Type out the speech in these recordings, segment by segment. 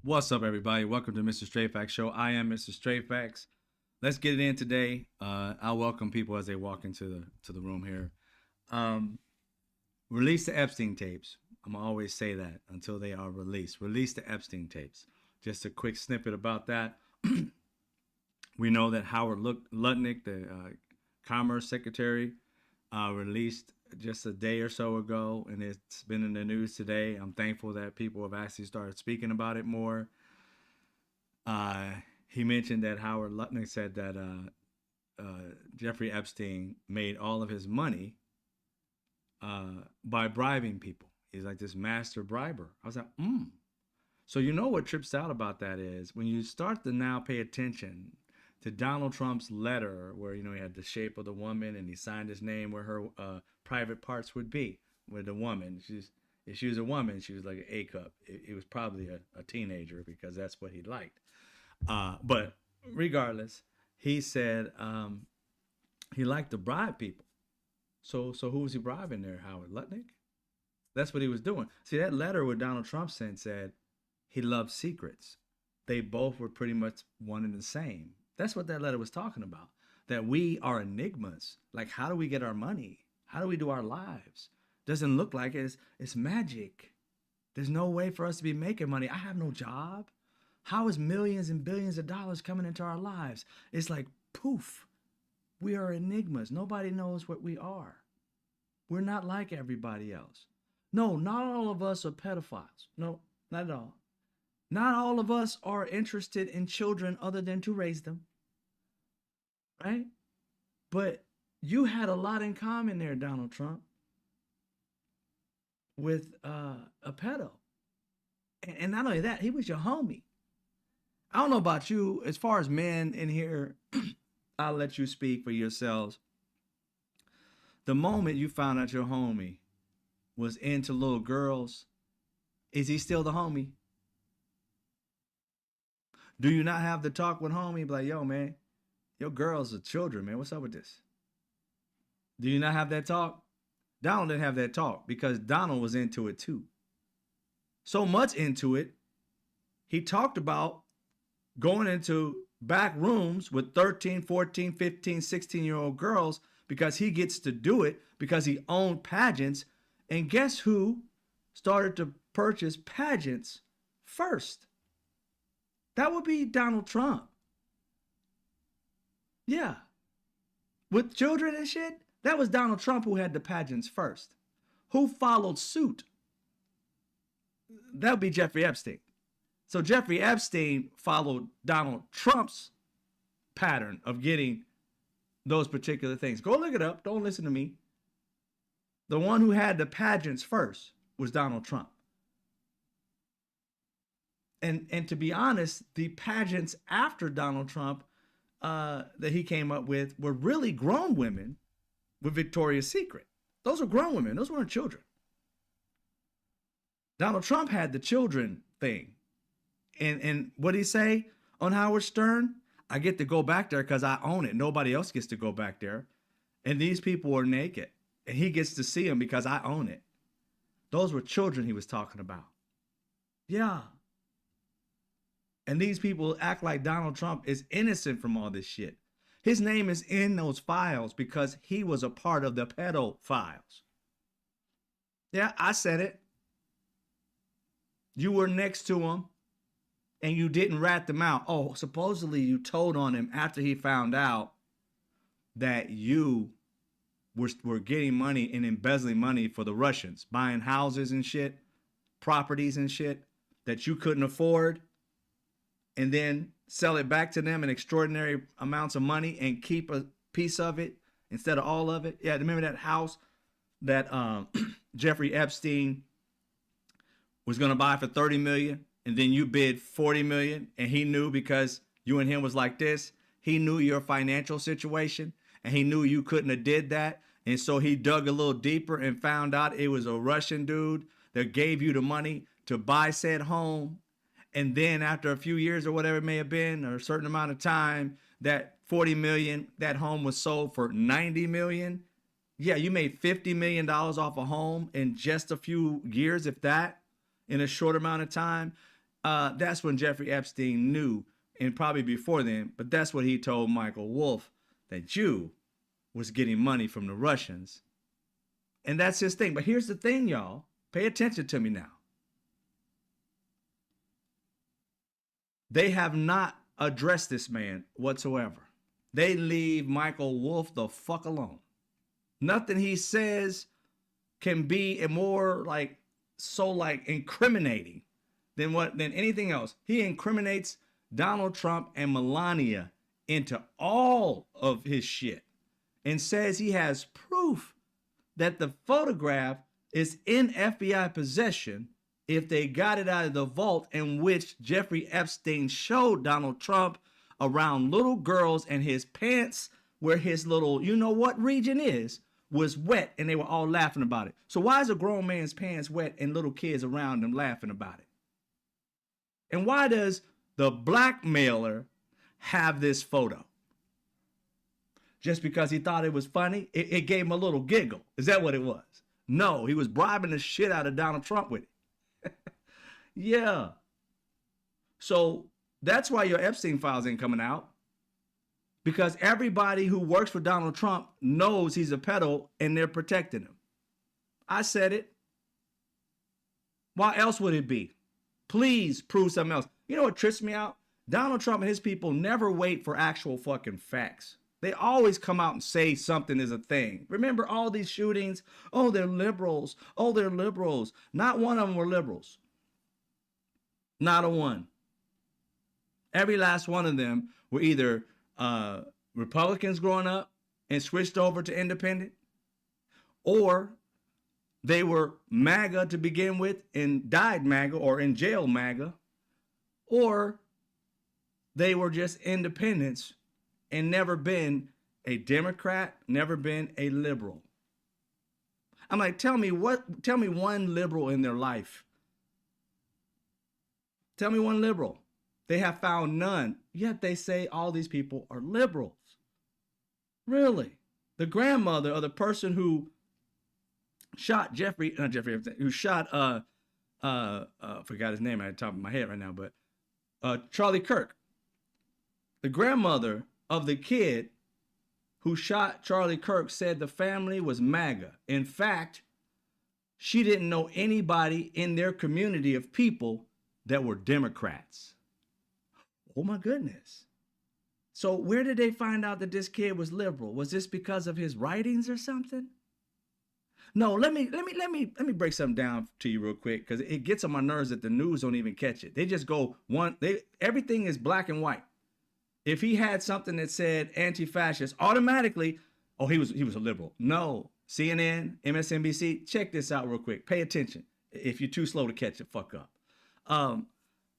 What's up, everybody? Welcome to Mr. Straight Facts Show. I am Mr. Straight Facts. Let's get it in today. I'll welcome people as they walk into the room here. Um, Release the Epstein tapes. I'm gonna always say that until they are released. Release the Epstein tapes. Just a quick snippet about that. We know that Howard Lutnick, the Commerce Secretary, released just a day or so ago, and it's been in the news today. I'm thankful that people have actually started speaking about it more. Uh, he mentioned that Howard Lutnick said that Jeffrey Epstein made all of his money by bribing people. He's like this master briber. I was like, So you know what trips out about that is when you start to now pay attention to Donald Trump's letter where, he had the shape of the woman and he signed his name where her private parts would be, with the woman. If she was a woman, she was like an A cup. It was probably a teenager because that's what he liked. But regardless, he said he liked to bribe people. So who was he bribing there? Howard Lutnick? That's what he was doing. See, that letter with Donald Trump sent said he loved secrets. They both were pretty much one and the same. That's what that letter was talking about. That we are enigmas. Like, how do we get our money? How do we do our lives? Doesn't look like it. It's magic. There's no way for us to be making money. I have no job. How is millions and billions of dollars coming into our lives? It's like poof. We are enigmas. Nobody knows what we are. We're not like everybody else. No, not all of us are pedophiles. No, not at all. Not all of us are interested in children other than to raise them. Right? But you had a lot in common there, Donald Trump, with a pedo. And not only that, he was your homie. I don't know about you. As far as men in here, I'll let you speak for yourselves. The moment you found out your homie was into little girls, is he still the homie? Do you not have the talk with homie? Be like, yo, man, your girls are children, man. What's up with this? Do you not have that talk? Donald didn't have that talk because Donald was into it too. So much into it, he talked about going into back rooms with 13, 14, 15, 16-year-old girls because he gets to do it because he owned pageants. And guess who started to purchase pageants first? That would be Donald Trump. Yeah. With children and shit, that was Donald Trump who had the pageants first. Who followed suit? That would be Jeffrey Epstein. So Jeffrey Epstein followed Donald Trump's pattern of getting those particular things. Go look it up. Don't listen to me. The one who had the pageants first was Donald Trump. And to be honest, the pageants after Donald Trump that he came up with were really grown women with Victoria's Secret. Those were grown women. Those weren't children. Donald Trump had the children thing. And what did he say on Howard Stern? I get to go back there because I own it. Nobody else gets to go back there. And these people are naked. And he gets to see them because I own it. Those were children he was talking about. Yeah. And these people act like Donald Trump is innocent from all this shit. His name is in those files because he was a part of the pedophiles. Yeah, I said it. You were next to him and you didn't rat them out. Oh, supposedly you told on him after he found out that you were getting money and embezzling money for the Russians, buying houses and shit, properties and shit that you couldn't afford, and then sell it back to them in extraordinary amounts of money and keep a piece of it instead of all of it. Yeah, remember that house that Jeffrey Epstein was going to buy for 30 million and then you bid 40 million and he knew because you and him was like this, he knew your financial situation and he knew you couldn't have did that. And so he dug a little deeper and found out it was a Russian dude that gave you the money to buy said home. And then after a few years or whatever it may have been, or a certain amount of time, that 40 million, that home was sold for 90 million. Yeah, you made $50 million off a home in just a few years, if that, in a short amount of time. That's when Jeffrey Epstein knew, and probably before then, but that's what he told Michael Wolff, that you was getting money from the Russians. And that's his thing. But here's the thing, y'all. Pay attention to me now. They have not addressed this man whatsoever. They leave Michael Wolff the fuck alone. Nothing he says can be a more like incriminating than anything else. He incriminates Donald Trump and Melania into all of his shit and says he has proof that the photograph is in FBI possession if they got it out of the vault in which Jeffrey Epstein showed Donald Trump around little girls, and his pants where his little you know what region is was wet, and they were all laughing about it. So why is a grown man's pants wet and little kids around him laughing about it? And why does the blackmailer have this photo? Just because he thought it was funny? It gave him a little giggle. Is that what it was? No, he was bribing the shit out of Donald Trump with it. Yeah. So that's why your Epstein files ain't coming out. Because everybody who works for Donald Trump knows he's a pedo and they're protecting him. I said it. Why else would it be? Please prove something else. You know what trips me out? Donald Trump and his people never wait for actual fucking facts. They always come out and say something is a thing. Remember all these shootings? Oh, they're liberals. Oh, they're liberals. Not one of them were liberals. Not a one. Every last one of them were either Republicans growing up and switched over to independent, or they were MAGA to begin with and died MAGA or in jail MAGA, or they were just independents and never been a Democrat, never been a liberal. I'm like, tell me one liberal in their life. Tell me one liberal. They have found none, yet they say all these people are liberals. Really? The grandmother of the person who shot who shot forgot his name at the top of my head right now, but Charlie Kirk. The grandmother of the kid who shot Charlie Kirk said the family was MAGA. In fact, she didn't know anybody in their community of people that were Democrats. Oh my goodness. So where did they find out that this kid was liberal? Was this because of his writings or something? No, let me break something down to you real quick, because it gets on my nerves that the news don't even catch it. They just go everything is black and white. If he had something that said anti-fascist, automatically, oh, he was a liberal. No, CNN, MSNBC, check this out real quick. Pay attention. If you're too slow to catch it, fuck up.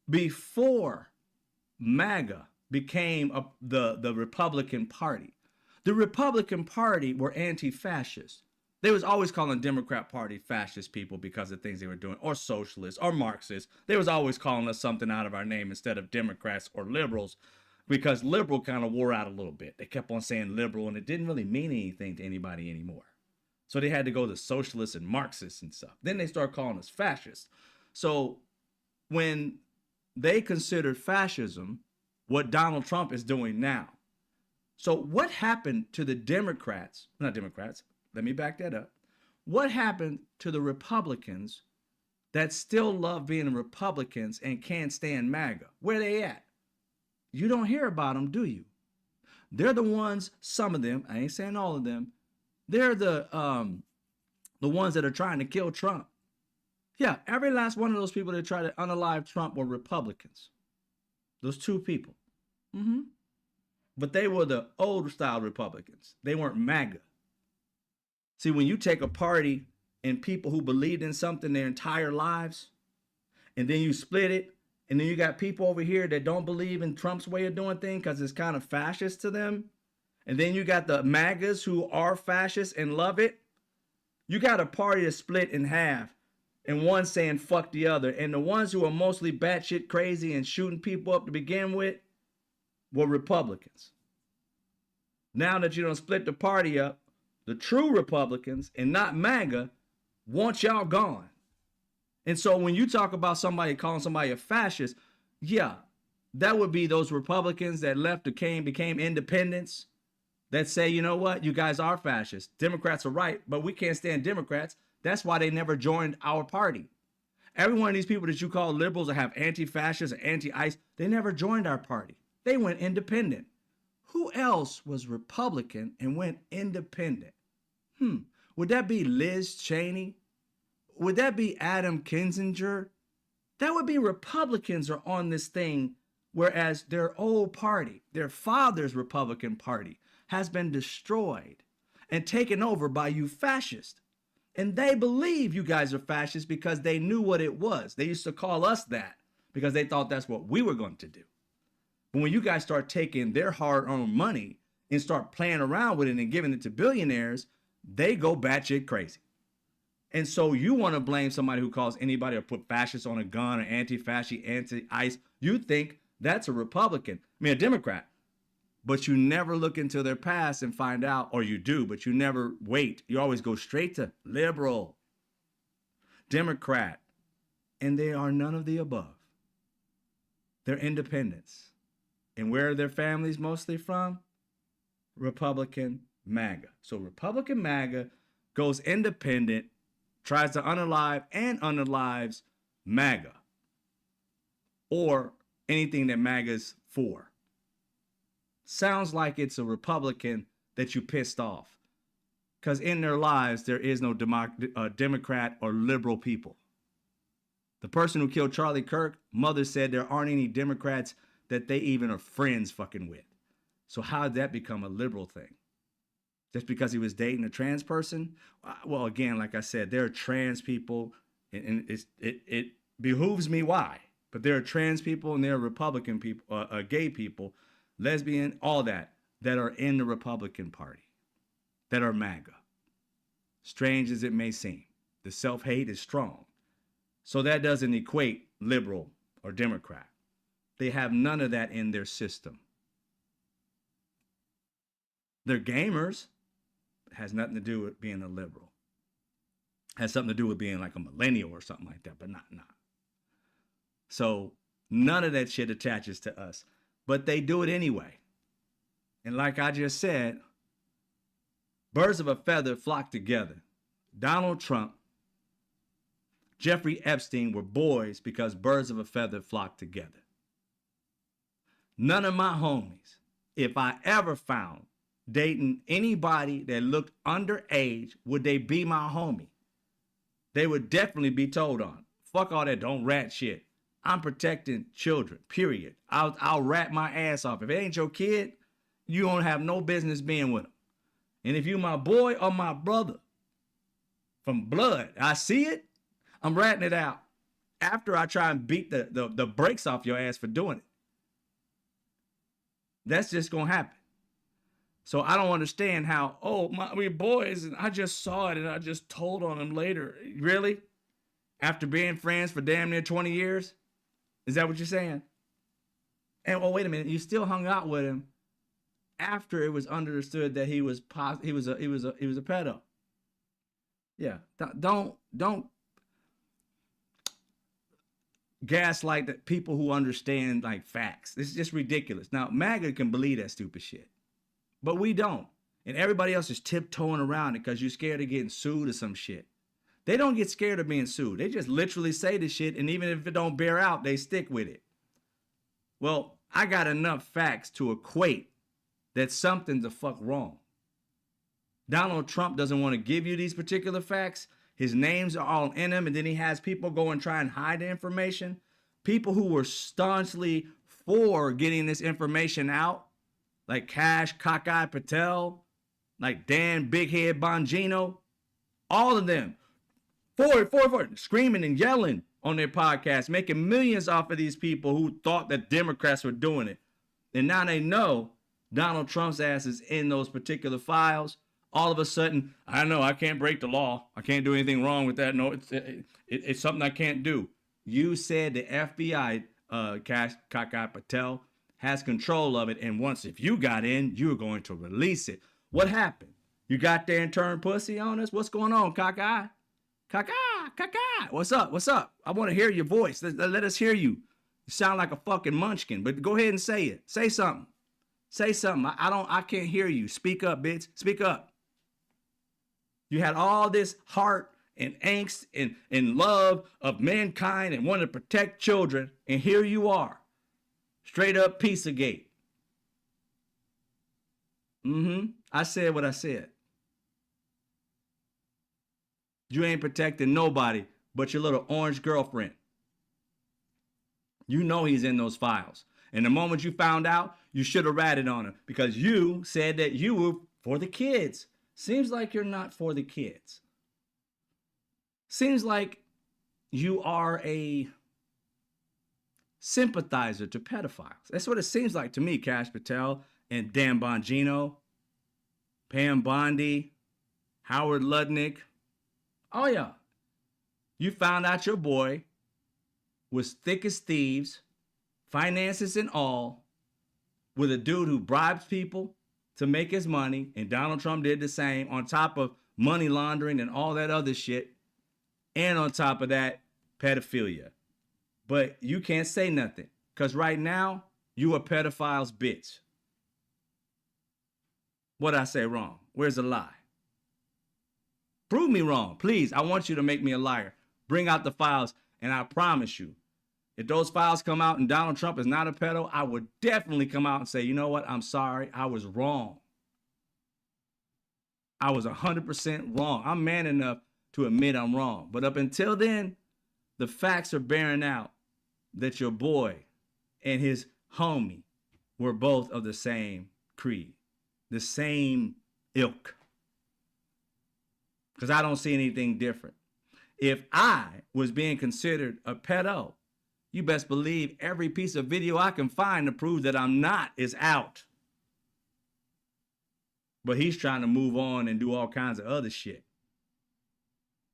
Before MAGA became the Republican Party, the Republican Party were anti-fascist. They was always calling Democrat Party fascist people because of things they were doing, or socialists, or Marxists. They was always calling us something out of our name instead of Democrats or liberals, because liberal kind of wore out a little bit. They kept on saying liberal, and it didn't really mean anything to anybody anymore. So they had to go to socialists and Marxists and stuff. Then they start calling us fascists. So when they considered fascism what Donald Trump is doing now. So what happened to the Democrats, not Democrats, let me back that up. What happened to the Republicans that still love being Republicans and can't stand MAGA? Where they at? You don't hear about them, do you? They're the ones, some of them, I ain't saying all of them, they're the ones that are trying to kill Trump. Yeah, every last one of those people that tried to unalive Trump were Republicans. Those two people. But they were the old style Republicans. They weren't MAGA. See, when you take a party and people who believed in something their entire lives, and then you split it, and then you got people over here that don't believe in Trump's way of doing things because it's kind of fascist to them, and then you got the MAGAs who are fascists and love it, you got a party that's split in half, and one saying fuck the other, and the ones who are mostly batshit crazy and shooting people up to begin with were Republicans. Now that you don't split the party up, the true Republicans and not MAGA want y'all gone. And so when you talk about somebody calling somebody a fascist, yeah, that would be those Republicans that left, became independents, that say, you know what, you guys are fascists. Democrats are right, but we can't stand Democrats. That's why they never joined our party. Every one of these people that you call liberals or have anti-fascists or anti-ICE, they never joined our party. They went independent. Who else was Republican and went independent? Would that be Liz Cheney? Would that be Adam Kinzinger? That would be Republicans are on this thing, whereas their old party, their father's Republican Party, has been destroyed and taken over by you fascists. And they believe you guys are fascists because they knew what it was. They used to call us that because they thought that's what we were going to do. But when you guys start taking their hard-earned money and start playing around with it and giving it to billionaires, they go batshit crazy. And so you want to blame somebody who calls anybody or put fascists on a gun or anti-fascist, anti-ICE. You think that's a Republican, a Democrat. But you never look into their past and find out, or you do, but you never wait. You always go straight to liberal, Democrat, and they are none of the above. They're independents. And where are their families mostly from? Republican MAGA. So Republican MAGA goes independent, tries to unalive and unalives MAGA or anything that MAGA's for. Sounds like it's a Republican that you pissed off, because in their lives there is no Democrat or liberal people. The person who killed Charlie Kirk, mother said there aren't any Democrats that they even are friends fucking with. So how did that become a liberal thing? Just because he was dating a trans person? Well, again, like I said, there are trans people, and it behooves me why. But there are trans people and there are Republican people, gay people, lesbian, all that are in the Republican Party, that are MAGA. Strange as it may seem, the self-hate is strong. So that doesn't equate liberal or Democrat. They have none of that in their system. They're gamers. It has nothing to do with being a liberal. It has something to do with being like a millennial or something like that, but not. So none of that shit attaches to us. But they do it anyway. And like I just said, birds of a feather flock together. Donald Trump, Jeffrey Epstein were boys because birds of a feather flock together. None of my homies, if I ever found dating anybody that looked underage, would they be my homie? They would definitely be told on. Fuck all that don't rat shit. I'm protecting children, period. I'll rat my ass off. If it ain't your kid, you don't have no business being with them. And if you my boy or my brother from blood, I see it, I'm ratting it out after I try and beat the brakes off your ass for doing it. That's just going to happen. So I don't understand how, we're boys and I just saw it and I just told on him later. Really? After being friends for damn near 20 years? Is that what you're saying? And wait a minute, you still hung out with him after it was understood that he was a pedo. Yeah, don't gaslight the people who understand like facts. It's just ridiculous. Now MAGA can believe that stupid shit, but we don't, and everybody else is tiptoeing around it because you're scared of getting sued or some shit. They don't get scared of being sued. They just literally say the shit, and even if it don't bear out, they stick with it. Well, I got enough facts to equate that something's the fuck wrong. Donald Trump doesn't want to give you these particular facts. His names are all in them, and then he has people go and try and hide the information. People who were staunchly for getting this information out, like Cash Cockeye Patel, like Dan Big Head Bongino, all of them. Forward, screaming and yelling on their podcast, making millions off of these people who thought that Democrats were doing it. And now they know Donald Trump's ass is in those particular files. All of a sudden, I know I can't break the law. I can't do anything wrong with that. No, it's something I can't do. You said the FBI, Cash Cockeye Patel, has control of it. And once if you got in, you're going to release it. What happened? You got there and turned pussy on us? What's going on, Cockeye? Kaka, kaka. What's up? What's up? I want to hear your voice. Let us hear you. You sound like a fucking munchkin, but go ahead and say it. Say something. Say something. I can't hear you. Speak up, bitch. Speak up. You had all this heart and angst and love of mankind and wanted to protect children, and here you are. Straight up Pizzagate. I said what I said. You ain't protecting nobody but your little orange girlfriend. You know he's in those files. And the moment you found out, you should have ratted on him because you said that you were for the kids. Seems like you're not for the kids. Seems like you are a sympathizer to pedophiles. That's what it seems like to me, Cash Patel and Dan Bongino, Pam Bondi, Howard Ludnick. Oh, yeah. You found out your boy was thick as thieves, finances and all, with a dude who bribes people to make his money, and Donald Trump did the same, on top of money laundering and all that other shit, and on top of that, pedophilia. But you can't say nothing, because right now, you a pedophile's bitch. What'd I say wrong? Where's the lie? Prove me wrong, please. I want you to make me a liar. Bring out the files, and I promise you, if those files come out and Donald Trump is not a pedo, I would definitely come out and say, you know what? I'm sorry. I was wrong. I was 100% wrong. I'm man enough to admit I'm wrong. But up until then, the facts are bearing out that your boy and his homie were both of the same creed, the same ilk. Because I don't see anything different. If I was being considered a pedo, you best believe every piece of video I can find to prove that I'm not is out. But he's trying to move on and do all kinds of other shit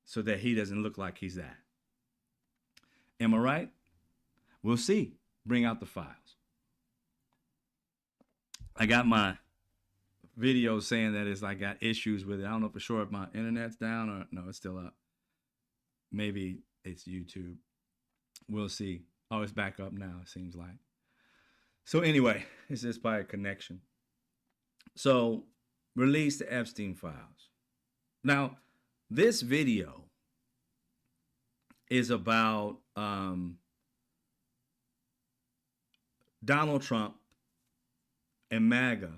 so that he doesn't look like he's that. Am I right? We'll see. Bring out the files. I got my video saying that it's like got issues with it. I don't know for sure if my internet's down or no, it's still up. Maybe it's YouTube. We'll see. Oh, it's back up now, it seems like. So anyway, it's just by a connection. So release the Epstein files. Now, this video is about Donald Trump and MAGA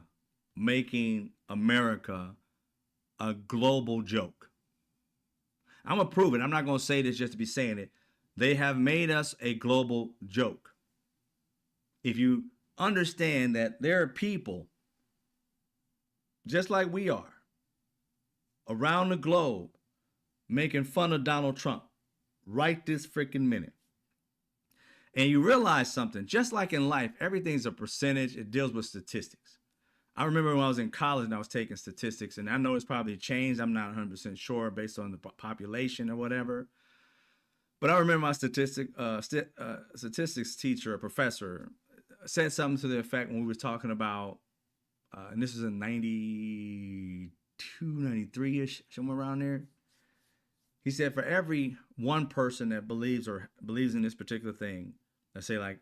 making America a global joke. I'm going to prove it. I'm not going to say this just to be saying it. They have made us a global joke. If you understand that there are people just like we are around the globe making fun of Donald Trump right this freaking minute. And you realize something, just like in life, everything's a percentage. It deals with statistics. I remember when I was in college and I was taking statistics, and I know it's probably changed. I'm not 100% sure based on the population or whatever. But I remember my statistics teacher, a professor, said something to the effect when we were talking about, and this was in 92, 93-ish, somewhere around there. He said for every one person that believes in this particular thing, let's say like,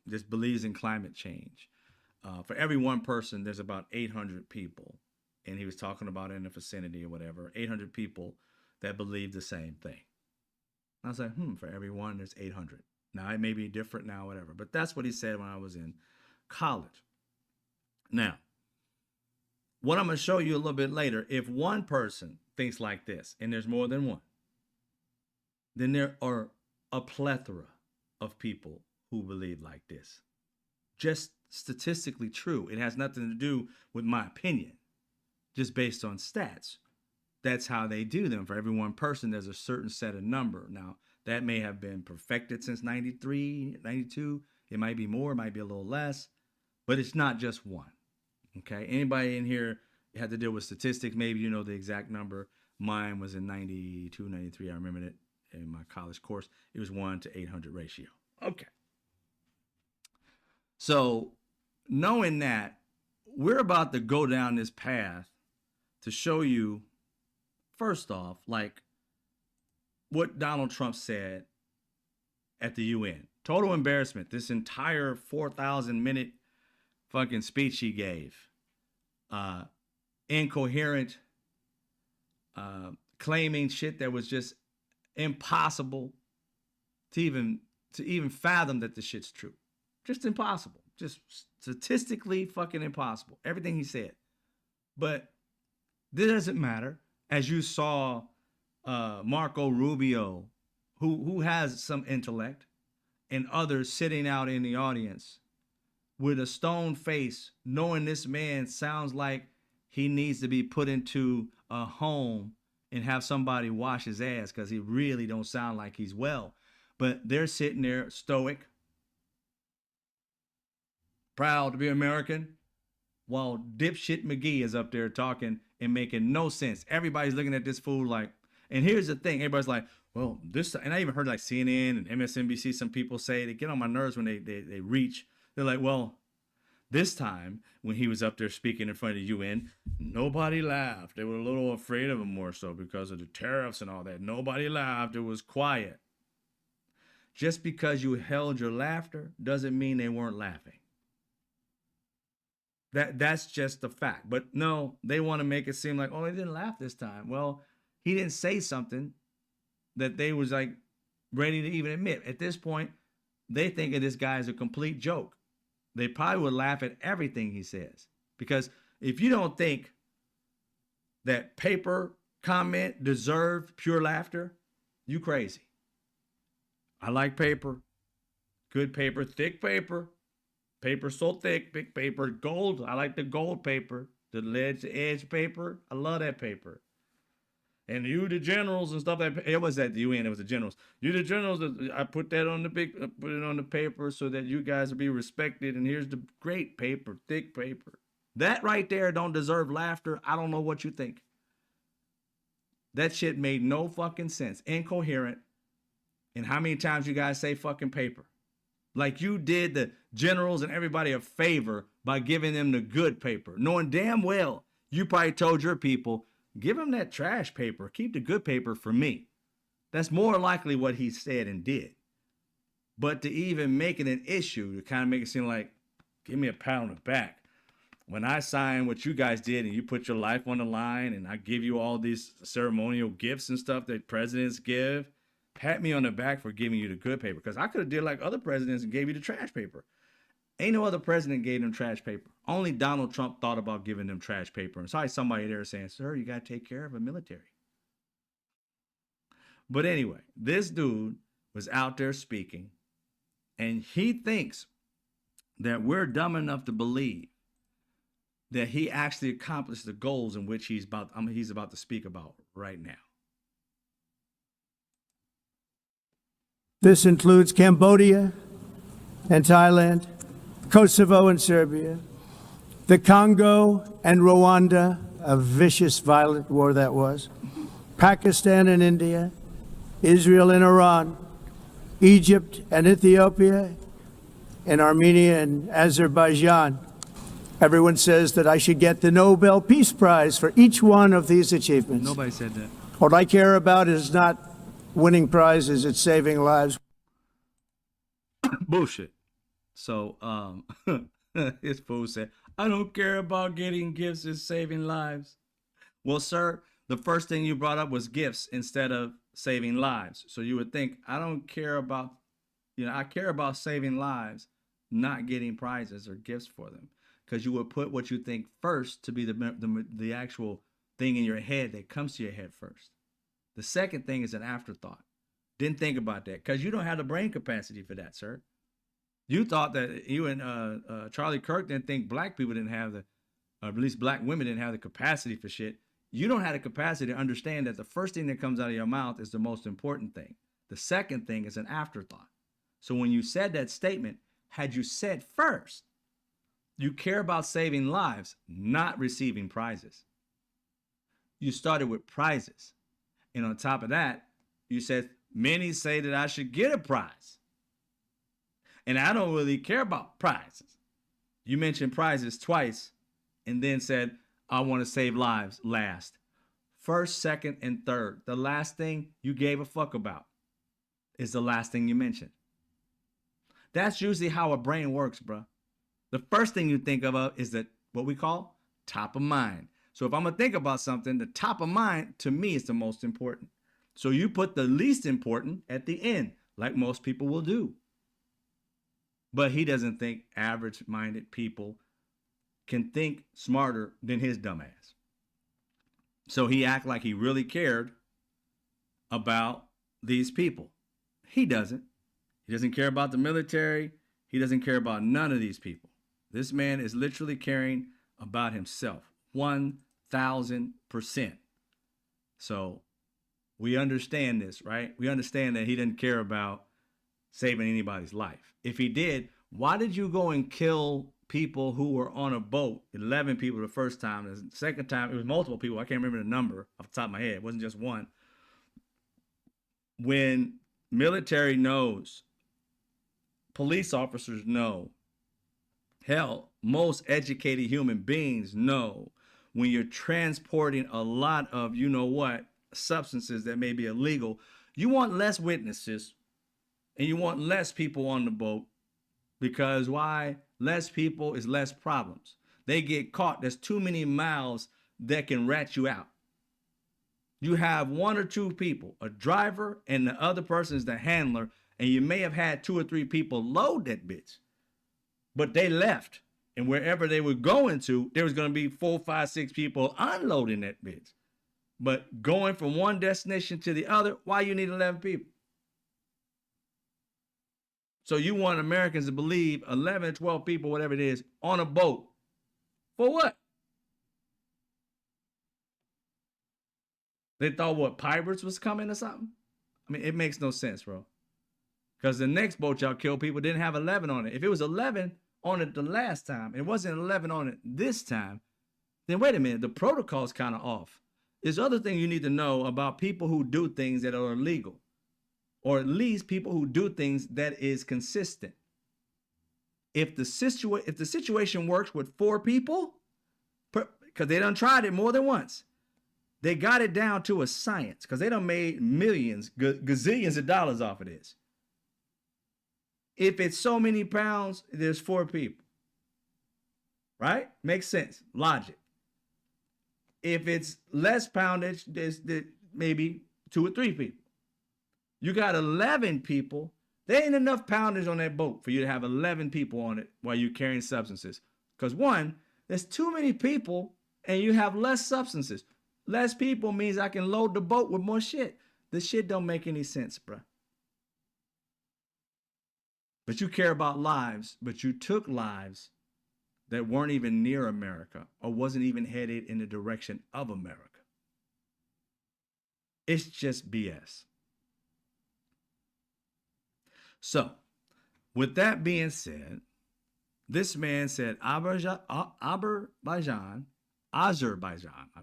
just believes in climate change, for every one person, there's about 800 people. And he was talking about in the vicinity or whatever, 800 people that believe the same thing. I was like, for every one, there's 800. Now, it may be different now, whatever. But that's what he said when I was in college. Now, what I'm going to show you a little bit later, if one person thinks like this, and there's more than one, then there are a plethora of people who believe like this. Just statistically true. It has nothing to do with my opinion, just based on stats. That's how they do them. For every one person, there's a certain set of number. Now, that may have been perfected since 93, 92. It might be more, it might be a little less, but it's not just one. Okay? Anybody in here had to deal with statistics, maybe you know the exact number. Mine was in 92, 93. I remember it in my college course. It was 1 to 800 ratio. Okay. So, knowing that, we're about to go down this path to show you, first off, like, what Donald Trump said at the UN. Total embarrassment. This entire 4,000-minute fucking speech he gave. Incoherent, claiming shit that was just impossible to even fathom that the shit's true. Just impossible. Just statistically fucking impossible. Everything he said. But this doesn't matter. As you saw Marco Rubio, who has some intellect, and others sitting out in the audience with a stone face, knowing this man sounds like he needs to be put into a home and have somebody wash his ass because he really don't sound like he's well. But they're sitting there stoic, proud to be American, while dipshit McGee is up there talking and making no sense. Everybody's looking at this fool like, and here's the thing, everybody's like, well, this, and I even heard like CNN and MSNBC, some people say, they get on my nerves when they reach. They're like, well, this time when he was up there speaking in front of the UN, nobody laughed. They were a little afraid of him more so because of the tariffs and all that. Nobody laughed. It was quiet. Just because you held your laughter doesn't mean they weren't laughing. That's just the fact. But no, they want to make it seem like, oh, they didn't laugh this time. Well, he didn't say something that they was like ready to even admit. At this point, they think of this guy as a complete joke. They probably would laugh at everything he says. Because if you don't think that paper comment deserved pure laughter, you crazy. I like paper. Good paper, thick paper. Paper so thick, big paper, gold. I like the gold paper, the edge paper. I love that paper. And you, the generals and stuff, that it was at the UN. It was the generals. You, the generals. I put that on put it on the paper so that you guys will be respected. And here's the great paper, thick paper. That right there don't deserve laughter. I don't know what you think. That shit made no fucking sense. Incoherent. And how many times you guys say fucking paper? Like you did the generals and everybody a favor by giving them the good paper, knowing damn well you probably told your people, give them that trash paper. Keep the good paper for me. That's more likely what he said and did. But to even make it an issue, to kind of make it seem like, give me a pat on the back. When I sign what you guys did and you put your life on the line and I give you all these ceremonial gifts and stuff that presidents give, pat me on the back for giving you the good paper. Because I could have did like other presidents and gave you the trash paper. Ain't no other president gave them trash paper. Only Donald Trump thought about giving them trash paper. And sorry, somebody there saying, sir, you got to take care of a military. But anyway, this dude was out there speaking, and he thinks that we're dumb enough to believe that he actually accomplished the goals in which he's about to speak about right now. This includes Cambodia and Thailand, Kosovo and Serbia, the Congo and Rwanda, a vicious, violent war that was, Pakistan and India, Israel and Iran, Egypt and Ethiopia, and Armenia and Azerbaijan. Everyone says that I should get the Nobel Peace Prize for each one of these achievements. Nobody said that. What I care about is not winning prizes, it's saving lives. Bullshit. So his fool said, I don't care about getting gifts, it's saving lives. Well, sir, the first thing you brought up was gifts instead of saving lives. So you would think, I don't care about, I care about saving lives, not getting prizes or gifts for them. Because you would put what you think first to be the actual thing in your head that comes to your head first. The second thing is an afterthought. Didn't think about that because you don't have the brain capacity for that, sir. You thought that you and Charlie Kirk didn't think black people didn't have or at least black women didn't have the capacity for shit. You don't have the capacity to understand that the first thing that comes out of your mouth is the most important thing. The second thing is an afterthought. So when you said that statement, had you said first, you care about saving lives, not receiving prizes. You started with prizes. And on top of that, you said, many say that I should get a prize. And I don't really care about prizes. You mentioned prizes twice and then said, I want to save lives last. first, second, and third. The last thing you gave a fuck about is the last thing you mentioned. That's usually how a brain works, bro. The first thing you think of is that what we call top of mind. So if I'm gonna think about something, the top of mind to me is the most important. So you put the least important at the end, like most people will do. But he doesn't think average-minded people can think smarter than his dumbass. So he act like he really cared about these people. He doesn't. He doesn't care about the military. He doesn't care about none of these people. This man is literally caring about himself, 1,000%. So we understand this, right? We understand that he didn't care about saving anybody's life. If he did, why did you go and kill people who were on a boat? 11 people the first time. The second time, it was multiple people. I can't remember the number off the top of my head. It wasn't just one. When military knows, police officers know, hell, most educated human beings know, when you're transporting a lot of, you know what, substances that may be illegal, you want less witnesses and you want less people on the boat. Because why? Less people is less problems. They get caught. There's too many mouths that can rat you out. You have one or two people, a driver and the other person is the handler, and you may have had 2 or 3 people load that bitch. But they left. And wherever they were going to, there was going to be 4, 5, 6 people unloading that bitch. But going from one destination to the other, why you need 11 people? So you want Americans to believe 11, 12 people, whatever it is, on a boat. For what? They thought what, pirates was coming or something? I mean, it makes no sense, bro. Because the next boat y'all killed people didn't have 11 on it. If it was 11 on it the last time, it wasn't 11 on it this time, then wait a minute, the protocol's kind of off. There's other thing you need to know about people who do things that are illegal. Or at least people who do things that is consistent. If the situation works with 4 people, because they done tried it more than once, they got it down to a science, because they done made millions, gazillions of dollars off of this. If it's so many pounds, there's 4 people. Right? Makes sense. Logic. If it's less poundage, there's maybe 2 or 3 people. You got 11 people. There ain't enough poundage on that boat for you to have 11 people on it while you're carrying substances. Because one, there's too many people and you have less substances. Less people means I can load the boat with more shit. This shit don't make any sense, bruh. But you care about lives, but you took lives that weren't even near America or wasn't even headed in the direction of America. It's just BS. So, with that being said, this man said Azerbaijan, my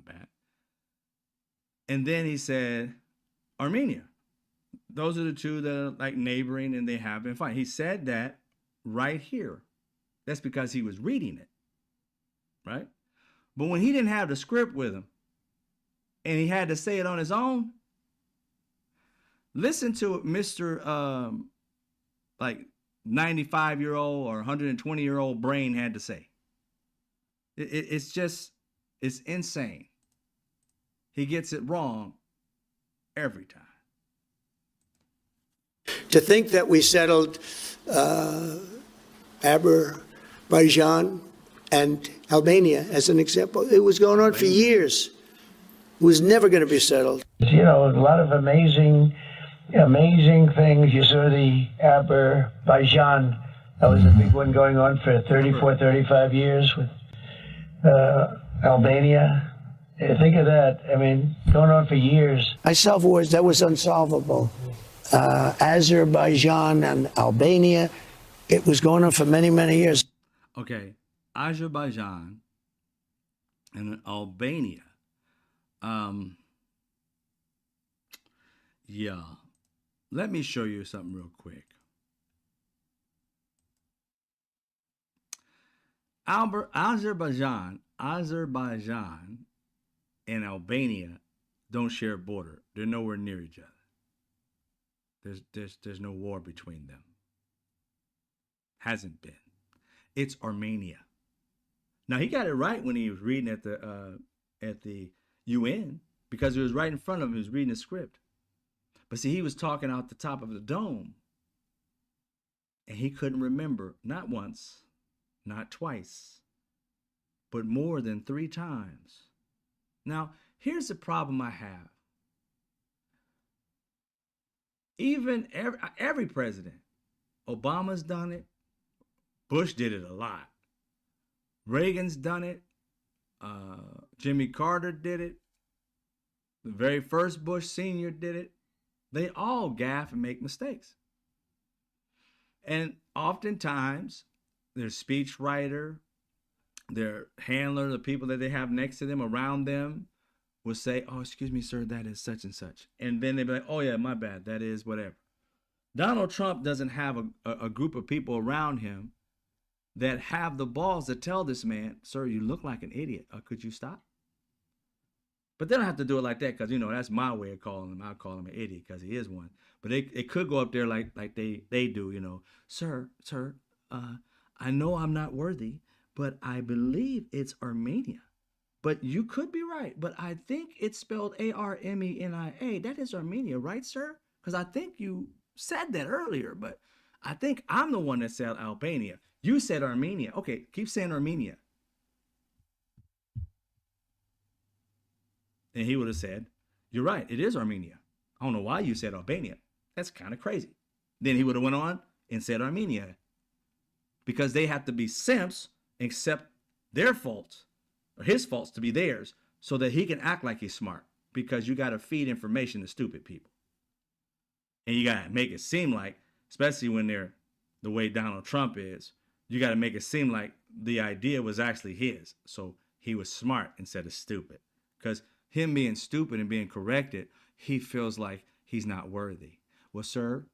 bad. And then he said Armenia. Those are the two that are like neighboring and they have been fighting. He said that right here. That's because he was reading it, right? But when he didn't have the script with him and he had to say it on his own, listen to what Mr. Like 95-year-old or 120-year-old brain had to say. It's insane. He gets it wrong every time. To think that we settled Azerbaijan and Albania as an example, it was going on for years. It was never going to be settled. You know, a lot of amazing things. You saw the Azerbaijan, that was a big one going on for 34, 35 years with Albania. Think of that. I mean, going on for years. I solved wars that was unsolvable. Azerbaijan and Albania, it was going on for many, many years. Okay, Azerbaijan and Albania. Yeah. Let me show you something real quick. Azerbaijan and Albania don't share a border. They're nowhere near each other. There's no war between them. Hasn't been. It's Armenia. Now he got it right when he was reading at the UN, because it was right in front of him. He was reading the script. But see, he was talking out the top of the dome, and he couldn't remember, not once, not twice, but more than 3 times. Now, here's the problem I have. Even every president, Obama's done it, Bush did it a lot, Reagan's done it, Jimmy Carter did it, the very first Bush Sr. did it. They all gaffe and make mistakes. And oftentimes, their speechwriter, their handler, the people that they have next to them, around them, will say, oh, excuse me, sir, that is such and such. And then they'll be like, oh, yeah, my bad, that is whatever. Donald Trump doesn't have a group of people around him that have the balls to tell this man, sir, you look like an idiot. Could you stop? But they don't have to do it like that, because, you know, that's my way of calling him. I'll call him an idiot because he is one. But it could go up there like they do, you know. Sir, I know I'm not worthy, but I believe it's Armenia. But you could be right. But I think it's spelled Armenia. That is Armenia, right, sir? Because I think you said that earlier, but I think I'm the one that said Albania. You said Armenia. Okay, keep saying Armenia. And he would have said, you're right, it is Armenia. I don't know why you said Albania. That's kind of crazy. Then he would have went on and said Armenia. Because they have to be simps, accept their faults, or his faults to be theirs, so that he can act like he's smart. Because you got to feed information to stupid people. And you got to make it seem like, especially when they're the way Donald Trump is, you got to make it seem like the idea was actually his. So he was smart instead of stupid. Because him being stupid and being corrected, he feels like he's not worthy. Well, sir,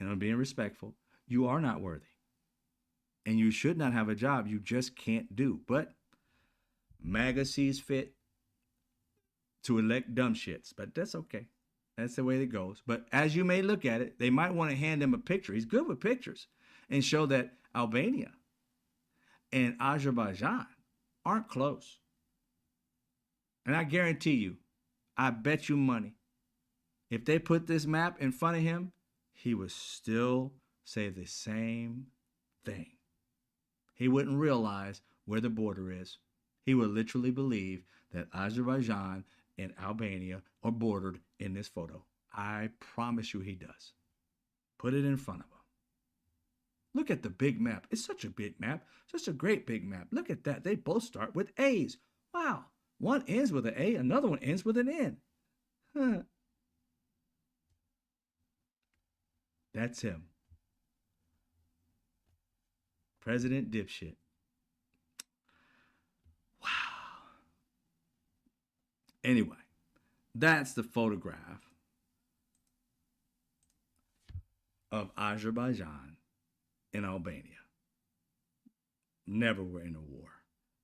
and I'm being respectful, you are not worthy. And you should not have a job you just can't do. But MAGA sees fit to elect dumb shits. But that's okay. That's the way it goes. But as you may look at it, they might want to hand him a picture. He's good with pictures. And show that Albania and Azerbaijan aren't close. And I guarantee you, I bet you money, if they put this map in front of him, he would still say the same thing. He wouldn't realize where the border is. He would literally believe that Azerbaijan and Albania are bordered in this photo. I promise you he does. Put it in front of him. Look at the big map. It's such a big map. Such a great big map. Look at that. They both start with A's. Wow. One ends with an A, another one ends with an N. Huh. That's him. President dipshit. Wow. Anyway, that's the photograph of Azerbaijan and Albania. Never were in a war.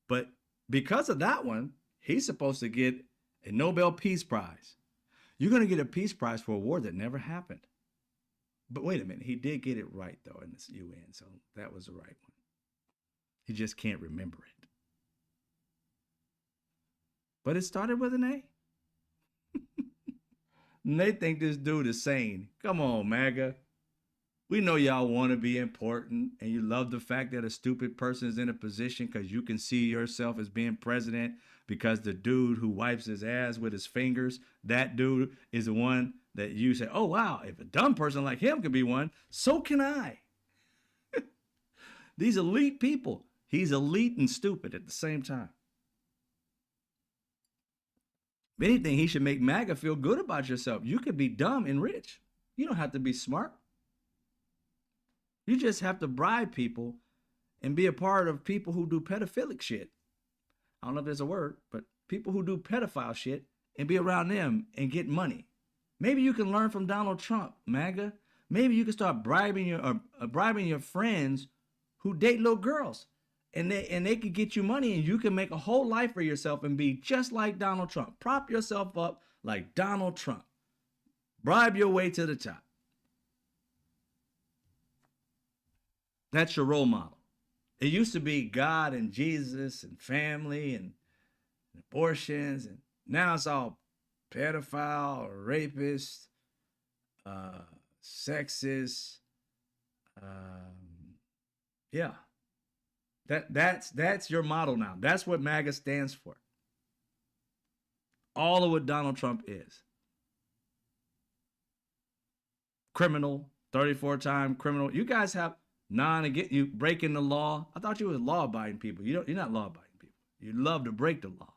But because of that one, he's supposed to get a Nobel Peace Prize. You're going to get a peace prize for a war that never happened. But wait a minute, he did get it right, though, in this UN, so that was the right one. He just can't remember it. But it started with an A. And they think this dude is sane. Come on, MAGA. We know y'all want to be important, and you love the fact that a stupid person is in a position because you can see yourself as being president, because the dude who wipes his ass with his fingers, that dude is the one that you say, oh, wow, if a dumb person like him could be one, so can I. These elite people. He's elite and stupid at the same time. If anything, he should make MAGA feel good about yourself. You could be dumb and rich. You don't have to be smart. You just have to bribe people and be a part of people who do pedophilic shit. I don't know if there's a word, but people who do pedophile shit and be around them and get money. Maybe you can learn from Donald Trump, MAGA. Maybe you can start bribing your friends who date little girls, and they can get you money, and you can make a whole life for yourself and be just like Donald Trump. Prop yourself up like Donald Trump. Bribe your way to the top. That's your role model. It used to be God and Jesus and family and abortions, and now it's all pedophile, rapist, sexist. Yeah, that's your model now. That's what MAGA stands for. All of what Donald Trump is. Criminal, 34-time criminal. You guys have you breaking the law. I thought you were law-abiding people. You're not law-abiding people. You love to break the law.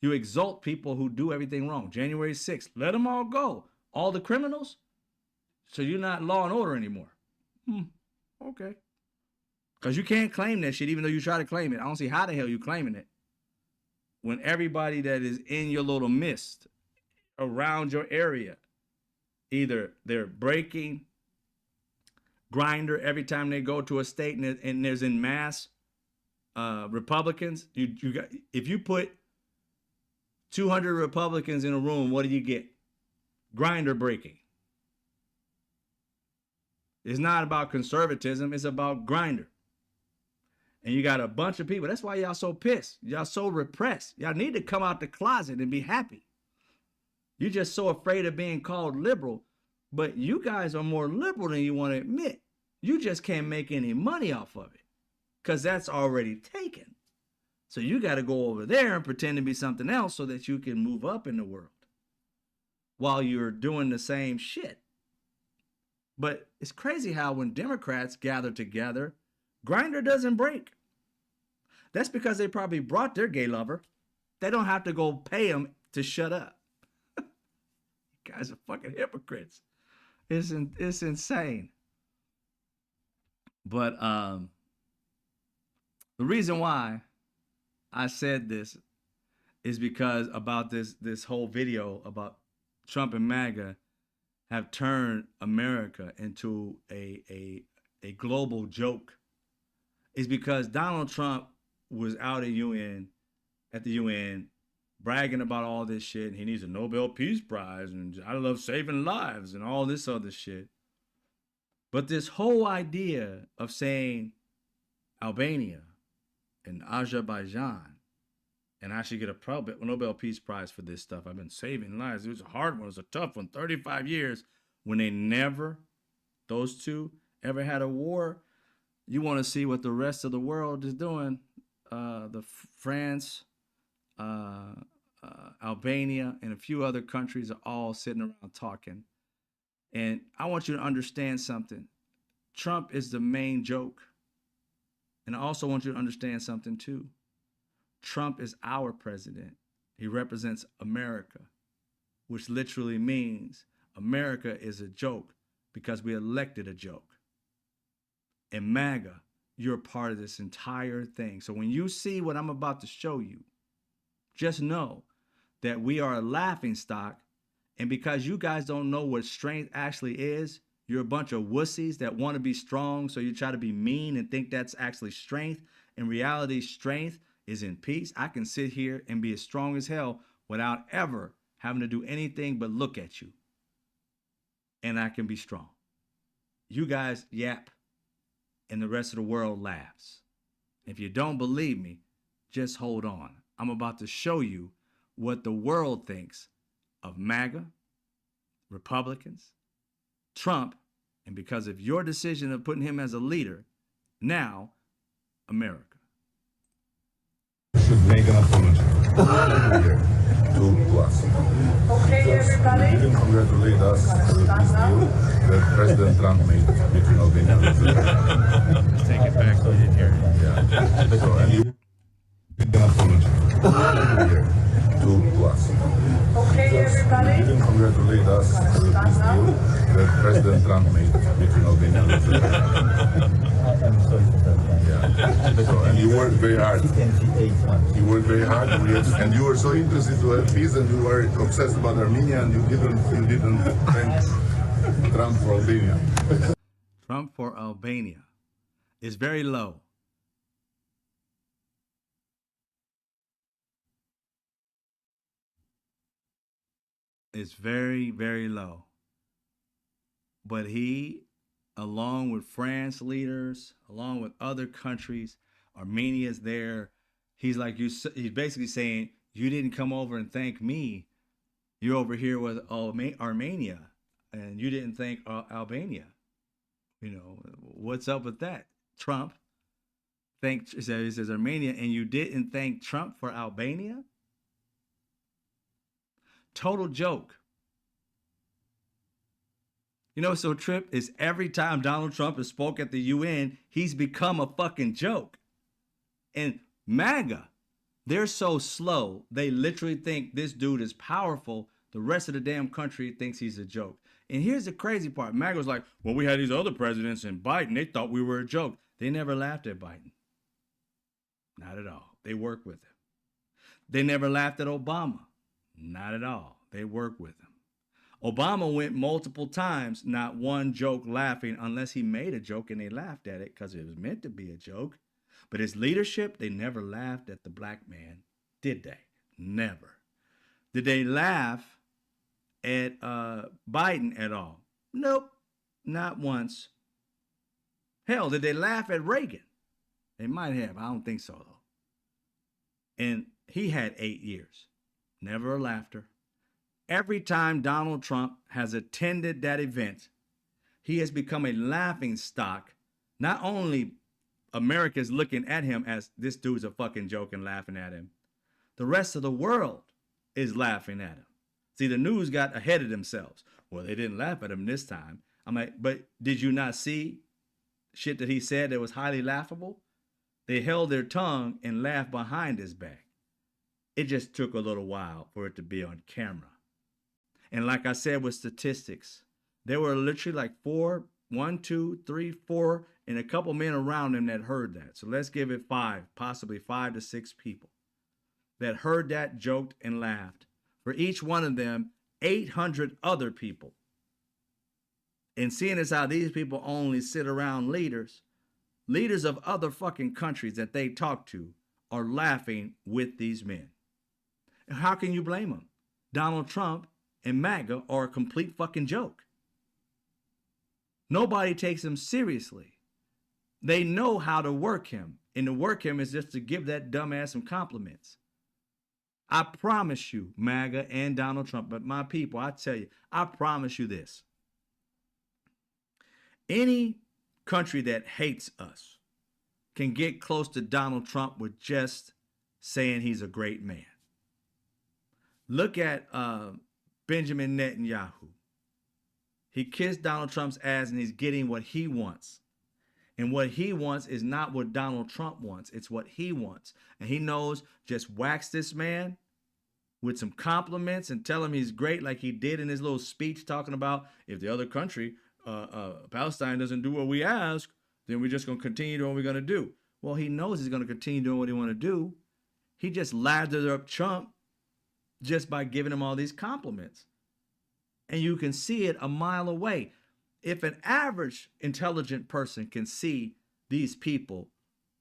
You exalt people who do everything wrong. January 6th, let them all go. All the criminals. So you're not law and order anymore. Okay. Because you can't claim that shit even though you try to claim it. I don't see how the hell you claiming it when everybody that is in your little mist around your area, either they're breaking grinder every time they go to a state and there's in mass Republicans. You got, if you put 200 Republicans in a room, what do you get? Grinder breaking. It's not about conservatism. It's about grinder. And you got a bunch of people. That's why y'all so pissed. Y'all so repressed. Y'all need to come out the closet and be happy. You're just so afraid of being called liberal. But you guys are more liberal than you want to admit. You just can't make any money off of it because that's already taken. So you got to go over there and pretend to be something else so that you can move up in the world while you're doing the same shit. But it's crazy how when Democrats gather together, Grindr doesn't break. That's because they probably brought their gay lover. They don't have to go pay him to shut up. You guys are fucking hypocrites. It's insane. But the reason why I said this is because about this whole video about Trump and MAGA have turned America into a global joke. Is because Donald Trump was out at the UN bragging about all this shit. And he needs a Nobel Peace Prize and I love saving lives and all this other shit. But this whole idea of saying Albania and Azerbaijan, and I should get a Nobel Peace Prize for this stuff. I've been saving lives. It was a hard one. It was a tough one. 35 years when they never, those two, ever had a war. You want to see what the rest of the world is doing. France, Albania, and a few other countries are all sitting around talking. And I want you to understand something. Trump is the main joke. And I also want you to understand something too. Trump is our president. He represents America, which literally means America is a joke because we elected a joke. And MAGA, you're a part of this entire thing. So when you see what I'm about to show you, just know that we are a laughingstock. And because you guys don't know what strength actually is, you're a bunch of wussies that want to be strong. So you try to be mean and think that's actually strength. In reality, strength is in peace. I can sit here and be as strong as hell without ever having to do anything but look at you. And I can be strong. You guys yap and the rest of the world laughs. If you don't believe me, just hold on. I'm about to show you what the world thinks of MAGA, Republicans, Trump, and because of your decision of putting him as a leader, now, America. Should make an apology to us. Okay, everybody. You can congratulate us for this deal that President Trump made between Albania and Lithuania. Let's take it back so you didn't hear it. Yeah. So, and you make an apology to us. Okay, everybody. You can congratulate us for this deal that President Trump made between Albania and Lithuania. I'm sorry to tell you. Yeah. So, and you worked very hard. You worked very hard, and you were so interested to have peace, and you were obsessed about Armenia, and you didn't thank Trump for Albania. Trump for Albania is very low. is very, very low. But he, along with France leaders, along with other countries, Armenia's there. He's like he's basically saying, you didn't come over and thank me. You're over here with Armenia, and you didn't thank Albania. You know, what's up with that? Trump he says Armenia, and you didn't thank Trump for Albania? Total joke. You know, so Trip is every time Donald Trump has spoke at the UN, he's become a fucking joke. And MAGA, they're so slow, they literally think this dude is powerful. The rest of the damn country thinks he's a joke. And here's the crazy part. MAGA was like, well, we had these other presidents and Biden, they thought we were a joke. They never laughed at Biden. Not at all. They work with him. They never laughed at Obama. Not at all. They work with him. Obama went multiple times, not one joke laughing, unless he made a joke and they laughed at it because it was meant to be a joke. But his leadership, they never laughed at the black man, did they? Never. Did they laugh at Biden at all? Nope, not once. Hell, did they laugh at Reagan? They might have. I don't think so, though. And he had 8 years. Never a laughter. Every time Donald Trump has attended that event, he has become a laughing stock. Not only America's looking at him as this dude's a fucking joke and laughing at him, the rest of the world is laughing at him. See, the news got ahead of themselves. Well, they didn't laugh at him this time. I'm like, but did you not see shit that he said that was highly laughable? They held their tongue and laughed behind his back. It just took a little while for it to be on camera. And like I said with statistics, there were literally like 4, 1, 2, 3, 4, and a couple men around him that heard that. So let's give it 5, possibly 5 to 6 people that heard that, joked, and laughed. For each one of them, 800 other people. And seeing as how these people only sit around leaders of other fucking countries that they talk to are laughing with these men. And how can you blame them? Donald Trump and MAGA are a complete fucking joke. Nobody takes him seriously. They know how to work him. And to work him is just to give that dumbass some compliments. I promise you, MAGA and Donald Trump, but my people, I tell you, I promise you this. Any country that hates us can get close to Donald Trump with just saying he's a great man. Look at Benjamin Netanyahu. He kissed Donald Trump's ass and he's getting what he wants. And what he wants is not what Donald Trump wants. It's what he wants. And he knows just wax this man with some compliments and tell him he's great like he did in his little speech talking about if the other country, Palestine, doesn't do what we ask, then we're just going to continue doing what we're going to do. Well, he knows he's going to continue doing what he want to do. He just lathered up Trump just by giving him all these compliments. And you can see it a mile away. If an average intelligent person can see these people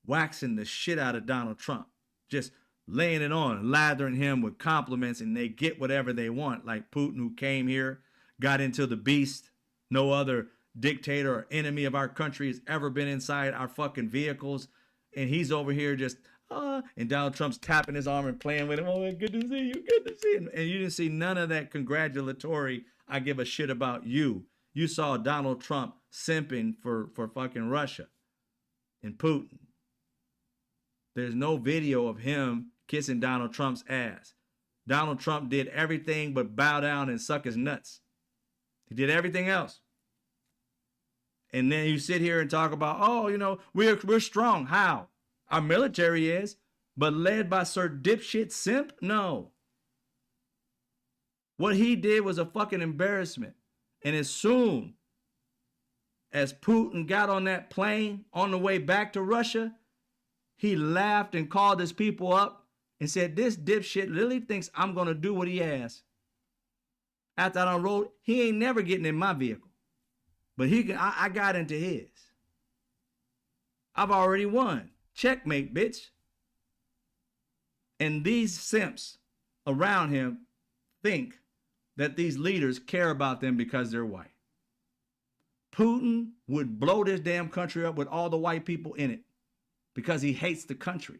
waxing the shit out of Donald Trump, just laying it on, lathering him with compliments, and they get whatever they want, like Putin, who came here, got into the beast. No other dictator or enemy of our country has ever been inside our fucking vehicles. And he's over here just, and Donald Trump's tapping his arm and playing with him. Oh, good to see you, good to see you. And you didn't see none of that congratulatory, I give a shit about you. You saw Donald Trump simping for fucking Russia and Putin. There's no video of him kissing Donald Trump's ass. Donald Trump did everything but bow down and suck his nuts. He did everything else. And then you sit here and talk about, oh, you know, we're strong. How? Our military is, but led by Sir Dipshit Simp? No. What he did was a fucking embarrassment. And as soon as Putin got on that plane on the way back to Russia, he laughed and called his people up and said, this dipshit really thinks I'm going to do what he asks. After I done rode, he ain't never getting in my vehicle. But I got into his. I've already won. Checkmate, bitch. And these simps around him think that these leaders care about them because they're white. Putin would blow this damn country up with all the white people in it because he hates the country.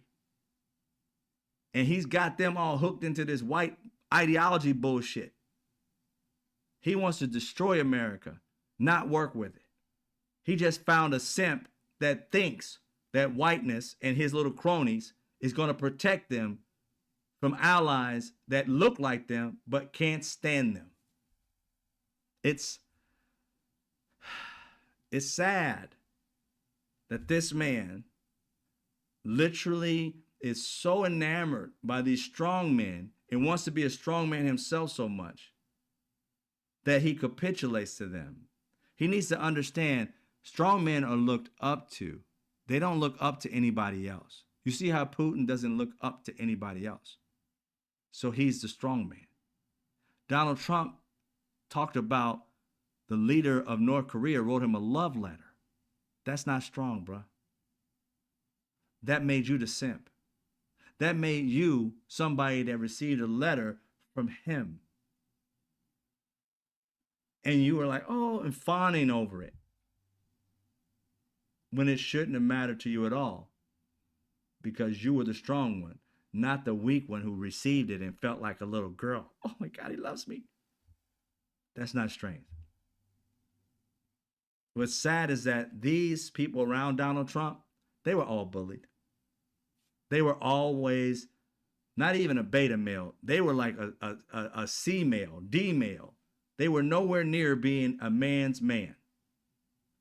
And he's got them all hooked into this white ideology bullshit. He wants to destroy America, not work with it. He just found a simp that thinks that whiteness and his little cronies is going to protect them from allies that look like them but can't stand them. It's sad that this man literally is so enamored by these strong men and wants to be a strong man himself so much that he capitulates to them. He needs to understand strong men are looked up to. They don't look up to anybody else. You see how Putin doesn't look up to anybody else. So he's the strong man. Donald Trump talked about the leader of North Korea, wrote him a love letter. That's not strong, bruh. That made you the simp. That made you somebody that received a letter from him. And you were like, oh, and fawning over it. When it shouldn't have mattered to you at all. Because you were the strong one, not the weak one who received it and felt like a little girl. Oh my God, he loves me. That's not strength. What's sad is that these people around Donald Trump, they were all bullied. They were always not even a beta male. They were like a C male, D male. They were nowhere near being a man's man.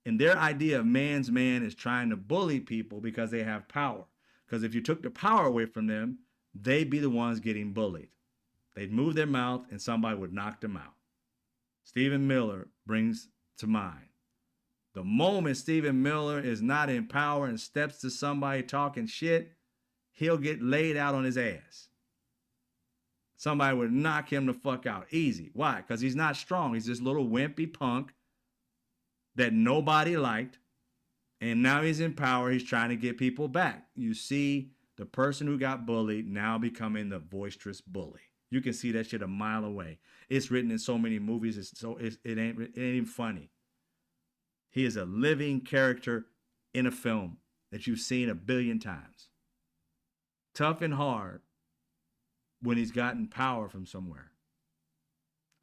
And their idea of man's man is trying to bully people because they have power. Because if you took the power away from them, they'd be the ones getting bullied. They'd move their mouth and somebody would knock them out. Stephen Miller brings to mind. The moment Stephen Miller is not in power and steps to somebody talking shit, he'll get laid out on his ass. Somebody would knock him the fuck out easy. Why? Because he's not strong. He's this little wimpy punk that nobody liked. And now he's in power. He's trying to get people back. You see the person who got bullied now becoming the boisterous bully. You can see that shit a mile away. It's written in so many movies. It ain't even funny. He is a living character in a film that you've seen 1 billion times. Tough and hard when he's gotten power from somewhere.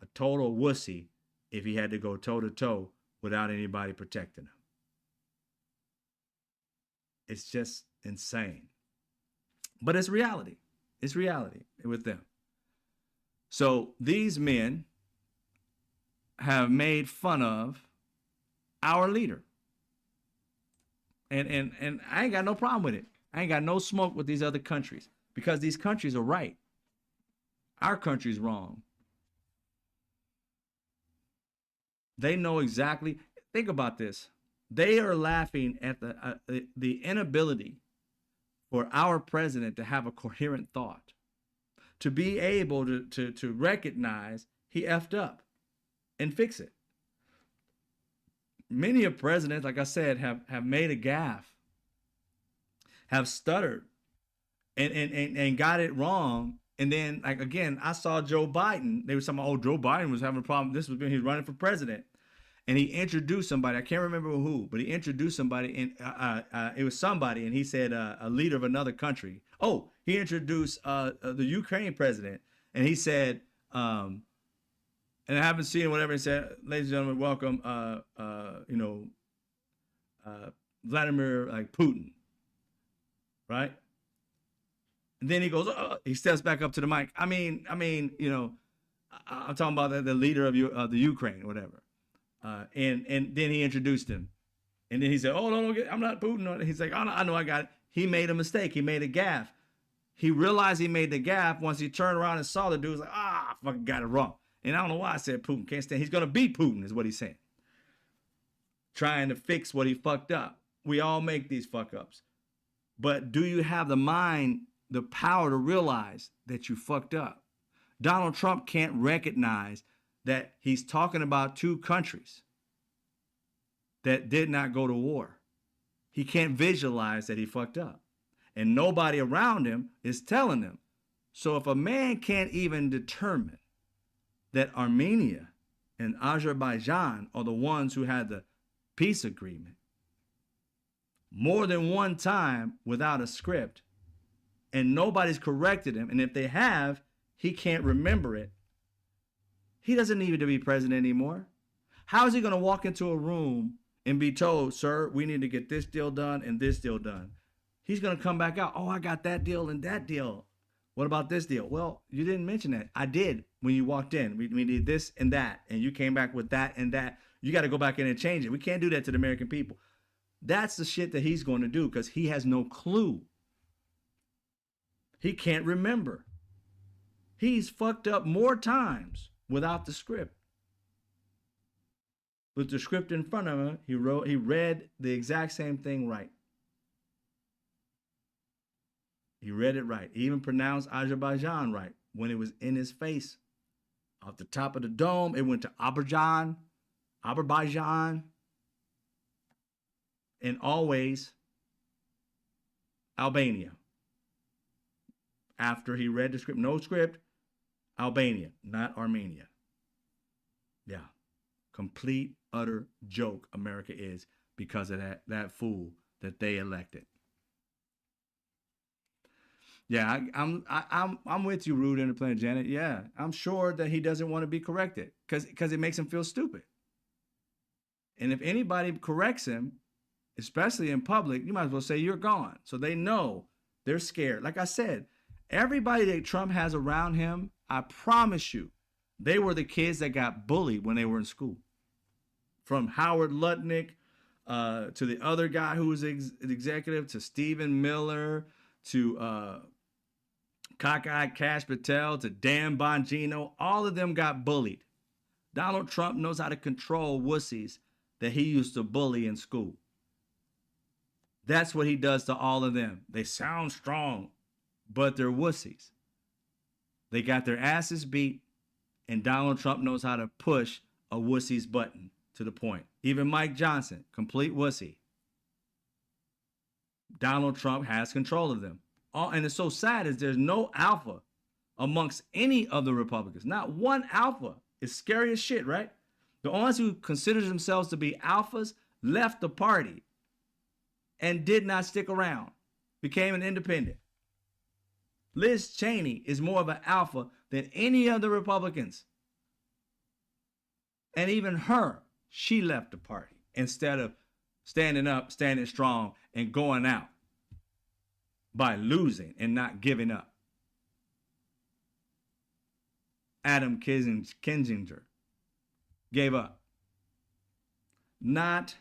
A total wussy if he had to go toe to toe without anybody protecting him. It's just insane. But it's reality. It's reality with them. So these men have made fun of our leader. And I ain't got no problem with it. I ain't got no smoke with these other countries because these countries are right. Our country's wrong. They know exactly. Think about this. They are laughing at the inability for our president to have a coherent thought, to be able to recognize he effed up and fix it. Many of presidents, like I said, have made a gaffe, have stuttered and got it wrong. And then, like, again, I saw Joe Biden. They were talking about, oh, Joe Biden was having a problem. This was when he was running for president. And he introduced somebody. I can't remember who, but he introduced somebody. And it was somebody. And he said a leader of another country. Oh, he introduced the Ukraine president. And he said, and I haven't seen whatever he said, ladies and gentlemen, welcome, Vladimir Putin. Right? And then he goes, he steps back up to the mic. I mean, I'm talking about the leader of the Ukraine, or whatever. And then he introduced him. And then he said, oh, no, I'm not Putin. He's like, oh, no, I know I got it. He made a mistake. He made a gaffe. He realized he made the gaffe once he turned around and saw the dude. He was like, I fucking got it wrong. And I don't know why I said Putin. Can't stand. He's going to beat Putin is what he's saying. Trying to fix what he fucked up. We all make these fuck ups. But do you have the mind, the power to realize that you fucked up? Donald Trump can't recognize that he's talking about two countries that did not go to war. He can't visualize that he fucked up. And nobody around him is telling him. So if a man can't even determine that Armenia and Azerbaijan are the ones who had the peace agreement more than one time without a script, and nobody's corrected him. And if they have, he can't remember it. He doesn't need to be president anymore. How is he going to walk into a room and be told, sir, we need to get this deal done and this deal done? He's going to come back out. Oh, I got that deal and that deal. What about this deal? Well, you didn't mention that. I did when you walked in. We did this and that, and you came back with that and that. You got to go back in and change it. We can't do that to the American people. That's the shit that he's going to do because he has no clue. He can't remember. He's fucked up more times without the script. With the script in front of him, he read the exact same thing right. He read it right. He even pronounced Azerbaijan right when it was in his face. Off the top of the dome, it went to Azerbaijan, and always Albania. After he read the script, no script, Albania, not Armenia. Yeah. Complete, utter joke America is because of that fool that they elected. Yeah, I'm with you, Rude Interplanet Janet. Yeah, I'm sure that he doesn't want to be corrected because it makes him feel stupid. And if anybody corrects him, especially in public, you might as well say you're gone. So they know they're scared. Like I said, everybody that Trump has around him, I promise you, they were the kids that got bullied when they were in school. From Howard Lutnick to the other guy who was an executive, to Stephen Miller, to Cockeyed Cash Patel, to Dan Bongino, all of them got bullied. Donald Trump knows how to control wussies that he used to bully in school. That's what he does to all of them. They sound strong, but they're wussies. They got their asses beat, and Donald Trump knows how to push a wussy's button to the point. Even Mike Johnson, complete wussy. Donald Trump has control of them. And it's so sad is there's no alpha amongst any of the Republicans. Not one alpha. It's scary as shit, right? The ones who consider themselves to be alphas left the party and did not stick around, became an independent. Liz Cheney is more of an alpha than any of the Republicans. And even her, she left the party instead of standing up, standing strong, and going out by losing and not giving up. Adam Kinzinger gave up. Not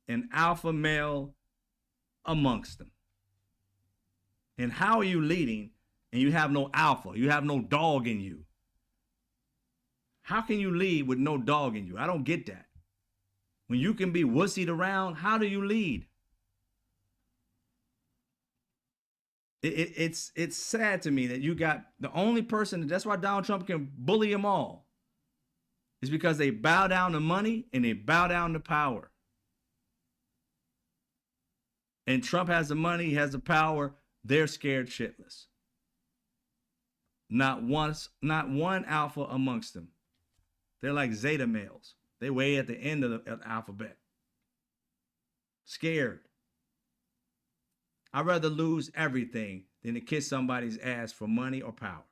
an alpha male amongst them. And how are you leading and you have no alpha? You have no dog in you. How can you lead with no dog in you? I don't get that. When you can be wussied around, how do you lead? It's sad to me that you got the only person, that's why Donald Trump can bully them all, is because they bow down to money and they bow down to power. And Trump has the money, he has the power, they're scared shitless. Not one alpha amongst them. They're like Zeta males. They way at the end of the alphabet. Scared. I'd rather lose everything than to kiss somebody's ass for money or power.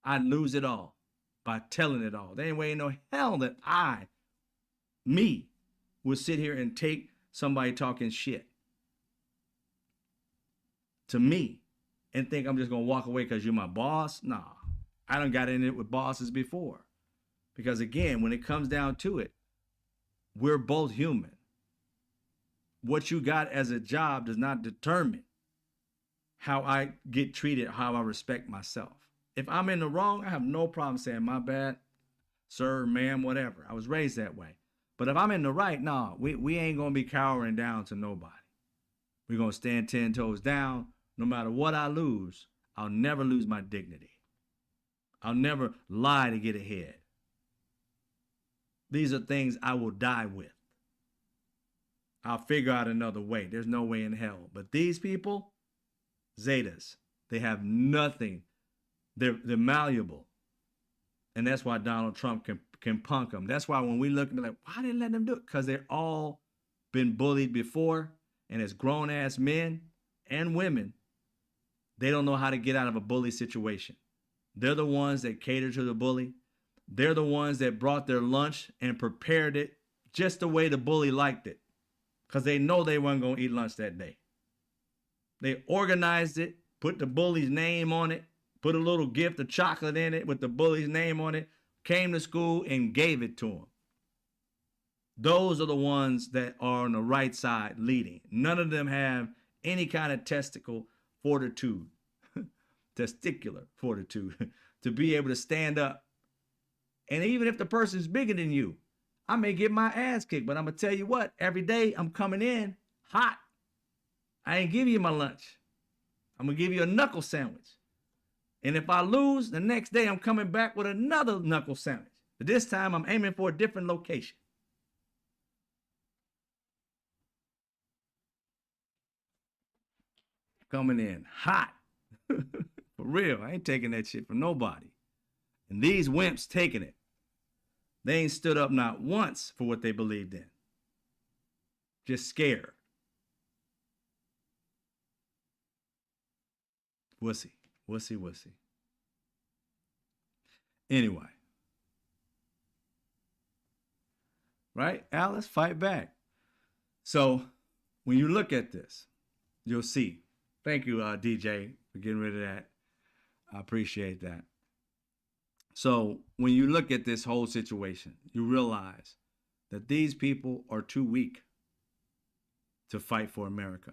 I'd lose it all by telling it all. There ain't way in no hell that me, would sit here and take somebody talking shit to me and think I'm just going to walk away because you're my boss. Nah, I done got in it with bosses before. Because again, when it comes down to it, we're both human. What you got as a job does not determine how I get treated, how I respect myself. If I'm in the wrong, I have no problem saying my bad, sir, ma'am, whatever. I was raised that way. But if I'm in the right, nah, we ain't going to be cowering down to nobody. We're going to stand 10 toes down. No matter what I lose, I'll never lose my dignity. I'll never lie to get ahead. These are things I will die with. I'll figure out another way. There's no way in hell. But these people, Zetas, they have nothing. They're malleable. And that's why Donald Trump can punk them. That's why when we look and be like, why didn't let them do it? Because they're all been bullied before. And as grown ass men and women, they don't know how to get out of a bully situation. They're the ones that cater to the bully. They're the ones that brought their lunch and prepared it just the way the bully liked it. Because they know they weren't going to eat lunch that day. They organized it, put the bully's name on it, put a little gift of chocolate in it with the bully's name on it, came to school and gave it to him. Those are the ones that are on the right side leading. None of them have any kind of testicular fortitude to be able to stand up. And even if the person's bigger than you, I may get my ass kicked, but I'm going to tell you what, every day I'm coming in hot. I ain't give you my lunch. I'm going to give you a knuckle sandwich. And if I lose, the next day I'm coming back with another knuckle sandwich. But this time I'm aiming for a different location. Coming in hot. For real, I ain't taking that shit from nobody. And these wimps taking it. They ain't stood up not once for what they believed in. Just scared. Wussy. Anyway. Right? Alice, fight back. So when you look at this, you'll see. Thank you, DJ, for getting rid of that. I appreciate that. So when you look at this whole situation, you realize that these people are too weak to fight for America.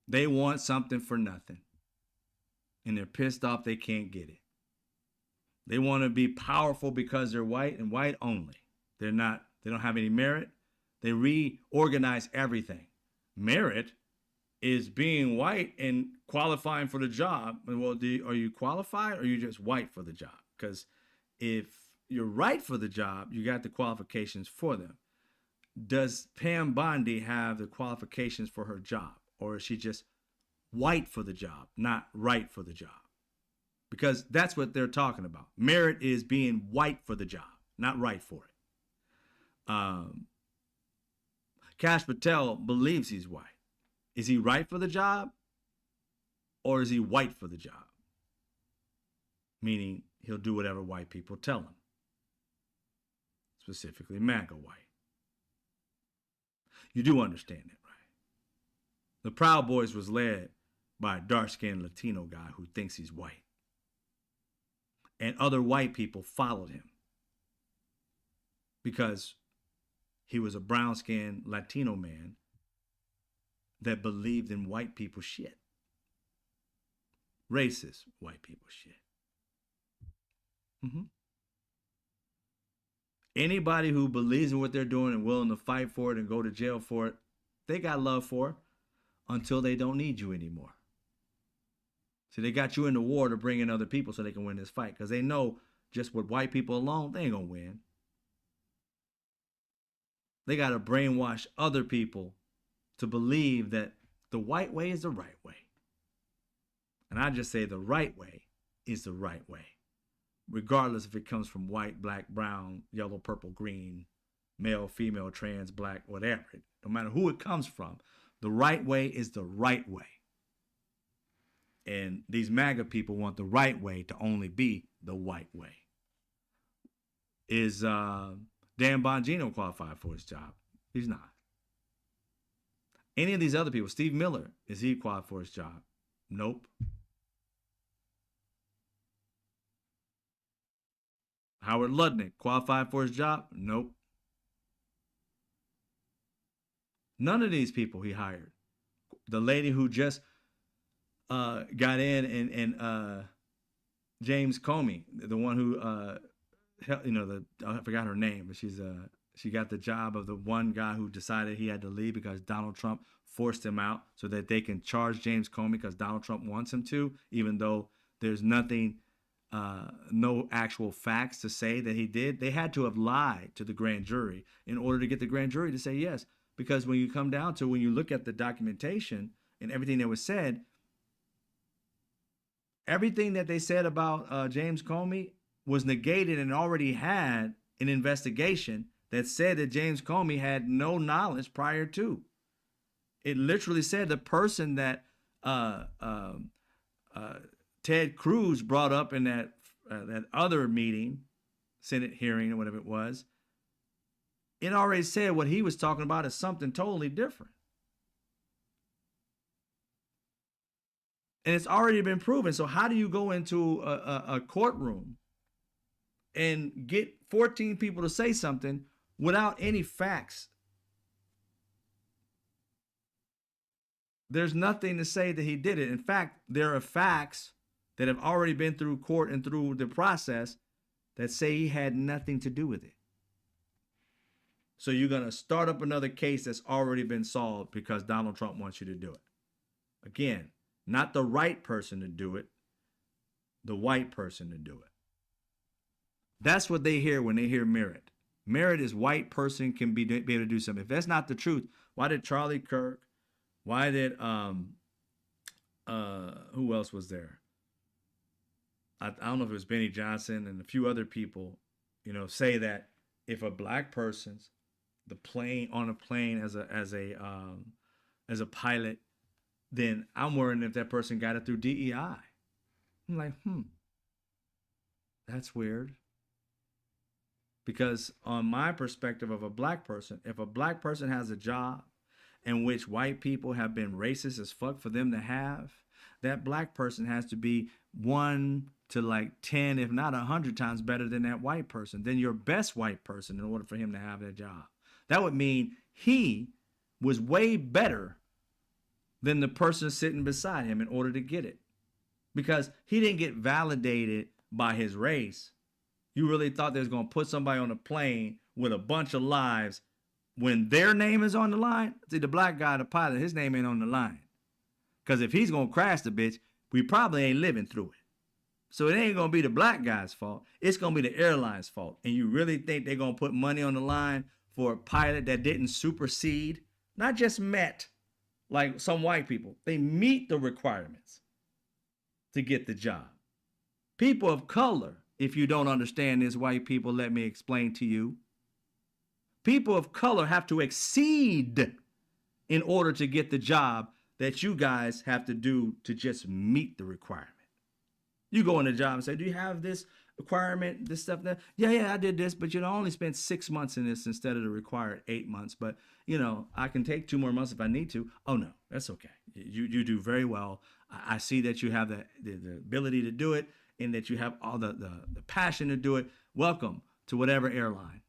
They want something for nothing. And they're pissed off they can't get it. They want to be powerful because they're white and white only. They don't have any merit. They reorganize everything. Merit is being white and qualifying for the job. Well, are you qualified or are you just white for the job? Because if you're right for the job, you got the qualifications for them. Does Pam Bondi have the qualifications for her job? Or is she just white for the job, not right for the job? Because that's what they're talking about. Merit is being white for the job, not right for it. Kash Patel believes he's white. Is he right for the job or is he white for the job? Meaning he'll do whatever white people tell him. Specifically MAGA white. You do understand it, right? The Proud Boys was led by a dark-skinned Latino guy who thinks he's white. And other white people followed him because he was a brown-skinned Latino man that believed in white people shit. Racist white people shit. Anybody who believes in what they're doing and willing to fight for it and go to jail for it, they got love for it until they don't need you anymore. See, they got you in the war to bring in other people so they can win this fight because they know just with white people alone, they ain't going to win. They got to brainwash other people to believe that the white way is the right way. And I just say the right way is the right way. Regardless if it comes from white, black, brown, yellow, purple, green, male, female, trans, black, whatever. No matter who it comes from, the right way is the right way. And these MAGA people want the right way to only be the white way. Is Dan Bongino qualified for his job? He's not. Any of these other people, Steve Miller, is he qualified for his job? Nope. Howard Lutnick, qualified for his job? Nope. None of these people he hired. The lady who just got in and James Comey, the one who, I forgot her name, but she got the job of the one guy who decided he had to leave because Donald Trump forced him out so that they can charge James Comey because Donald Trump wants him to, even though there's nothing, no actual facts to say that he did. They had to have lied to the grand jury in order to get the grand jury to say yes. Because when you come down to, when you look at the documentation and everything that was said, everything that they said about James Comey was negated and already had an investigation that said that James Comey had no knowledge prior to. It literally said the person that Ted Cruz brought up in that other meeting, Senate hearing or whatever it was, it already said what he was talking about is something totally different. And it's already been proven. So how do you go into a courtroom and get 14 people to say something without any facts? There's nothing to say that he did it. In fact, there are facts that have already been through court and through the process that say he had nothing to do with it. So you're going to start up another case that's already been solved because Donald Trump wants you to do it. Again, not the right person to do it, the white person to do it. That's what they hear when they hear merit. Merit is white person can be able to do something. If that's not the truth, why did Charlie Kirk, why did who else was there? I don't know if it was Benny Johnson and a few other people, say that if a black person's on a plane as a pilot, then I'm worrying if that person got it through DEI. I'm like, that's weird. Because on my perspective of a black person, if a black person has a job in which white people have been racist as fuck for them to have, that black person has to be 1 to like 10, if not 100 times better than that white person, than your best white person in order for him to have that job. That would mean he was way better than the person sitting beside him in order to get it. Because he didn't get validated by his race. You really thought they was going to put somebody on a plane with a bunch of lives when their name is on the line? See, the black guy, the pilot, his name ain't on the line. Because if he's going to crash the bitch, we probably ain't living through it. So it ain't going to be the black guy's fault. It's going to be the airline's fault. And you really think they're going to put money on the line for a pilot that didn't supersede, not just met, like some white people. They meet the requirements to get the job. People of color, if you don't understand this, white people, let me explain to you. People of color have to exceed in order to get the job that you guys have to do to just meet the requirement. You go in the job and say, do you have this requirement, this stuff, that? Yeah, I did this, but I only spent 6 months in this instead of the required 8 months. But, I can take 2 more months if I need to. Oh, no, that's okay. You do very well. I see that you have the ability to do it and that you have all the passion to do it. Welcome to whatever airline.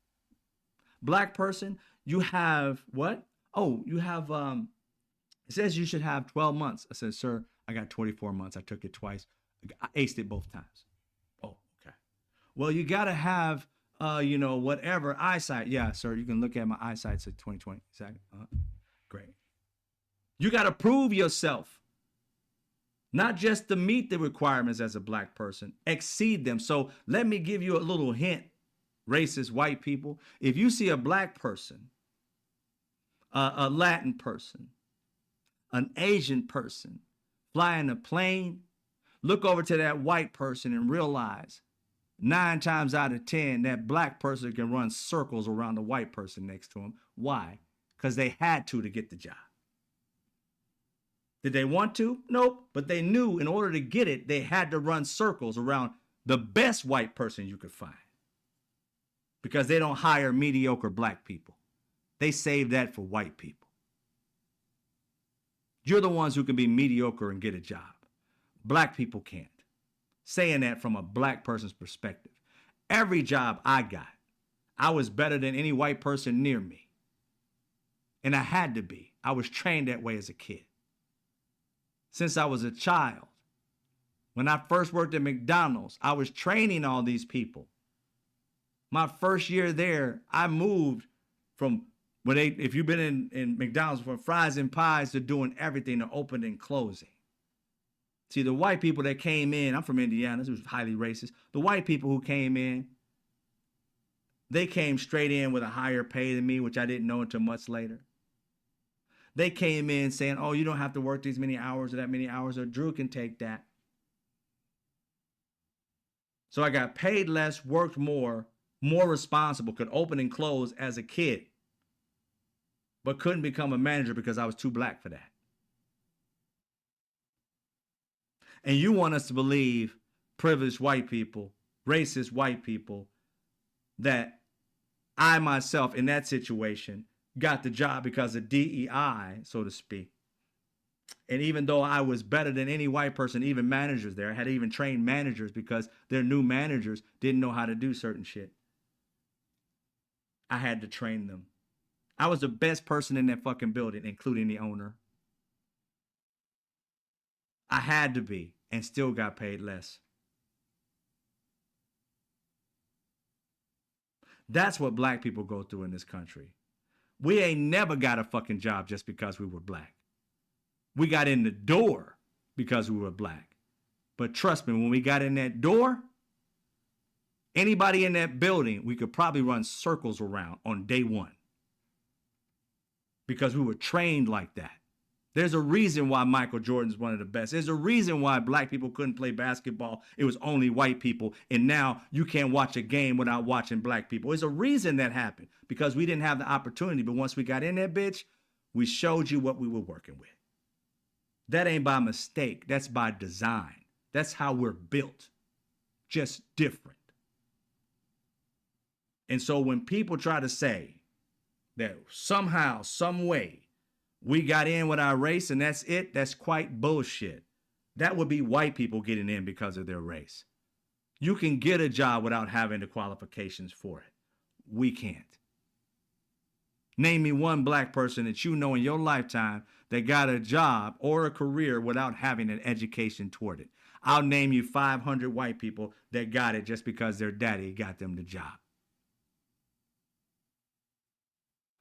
Black person, you have what? Oh, you have, it says you should have 12 months. I said, sir, I got 24 months. I took it twice. I aced it both times. Oh, okay. Well, you got to have, whatever eyesight. Yeah, sir, you can look at my eyesight. It's at 2020. Exactly. Great. You got to prove yourself. Not just to meet the requirements as a black person, exceed them. So let me give you a little hint, racist white people. If you see a black person, a Latin person, an Asian person flying a plane, look over to that white person and realize 9 times out of 10, that black person can run circles around the white person next to him. Why? Because they had to get the job. Did they want to? Nope. But they knew in order to get it, they had to run circles around the best white person you could find. Because they don't hire mediocre black people. They save that for white people. You're the ones who can be mediocre and get a job. Black people can't. Saying that from a black person's perspective. Every job I got, I was better than any white person near me. And I had to be. I was trained that way as a kid. Since I was a child, when I first worked at McDonald's, I was training all these people. My first year there, I moved from if you've been in McDonald's, from fries and pies to doing everything, to opening and closing. See, the white people that came in, I'm from Indiana, this was highly racist. The white people who came in, they came straight in with a higher pay than me, which I didn't know until much later. They came in saying, oh, you don't have to work these many hours or that many hours, or Drew can take that. So I got paid less, worked more responsible, could open and close as a kid, but couldn't become a manager because I was too black for that. And you want us to believe, privileged white people, racist white people, that I myself in that situation got the job because of DEI, so to speak. And even though I was better than any white person, even managers there, I had to even train managers because their new managers didn't know how to do certain shit. I had to train them. I was the best person in that fucking building, including the owner. I had to be, and still got paid less. That's what black people go through in this country. We ain't never got a fucking job just because we were black. We got in the door because we were black. But trust me, when we got in that door, anybody in that building, we could probably run circles around on day one. Because we were trained like that. There's a reason why Michael Jordan's one of the best. There's a reason why black people couldn't play basketball. It was only white people. And now you can't watch a game without watching black people. There's a reason that happened because we didn't have the opportunity. But once we got in that bitch, we showed you what we were working with. That ain't by mistake. That's by design. That's how we're built. Just different. And so when people try to say that somehow, some way, we got in with our race and that's it, that's quite bullshit. That would be white people getting in because of their race. You can get a job without having the qualifications for it. We can't. Name me one black person that you know in your lifetime that got a job or a career without having an education toward it. I'll name you 500 white people that got it just because their daddy got them the job.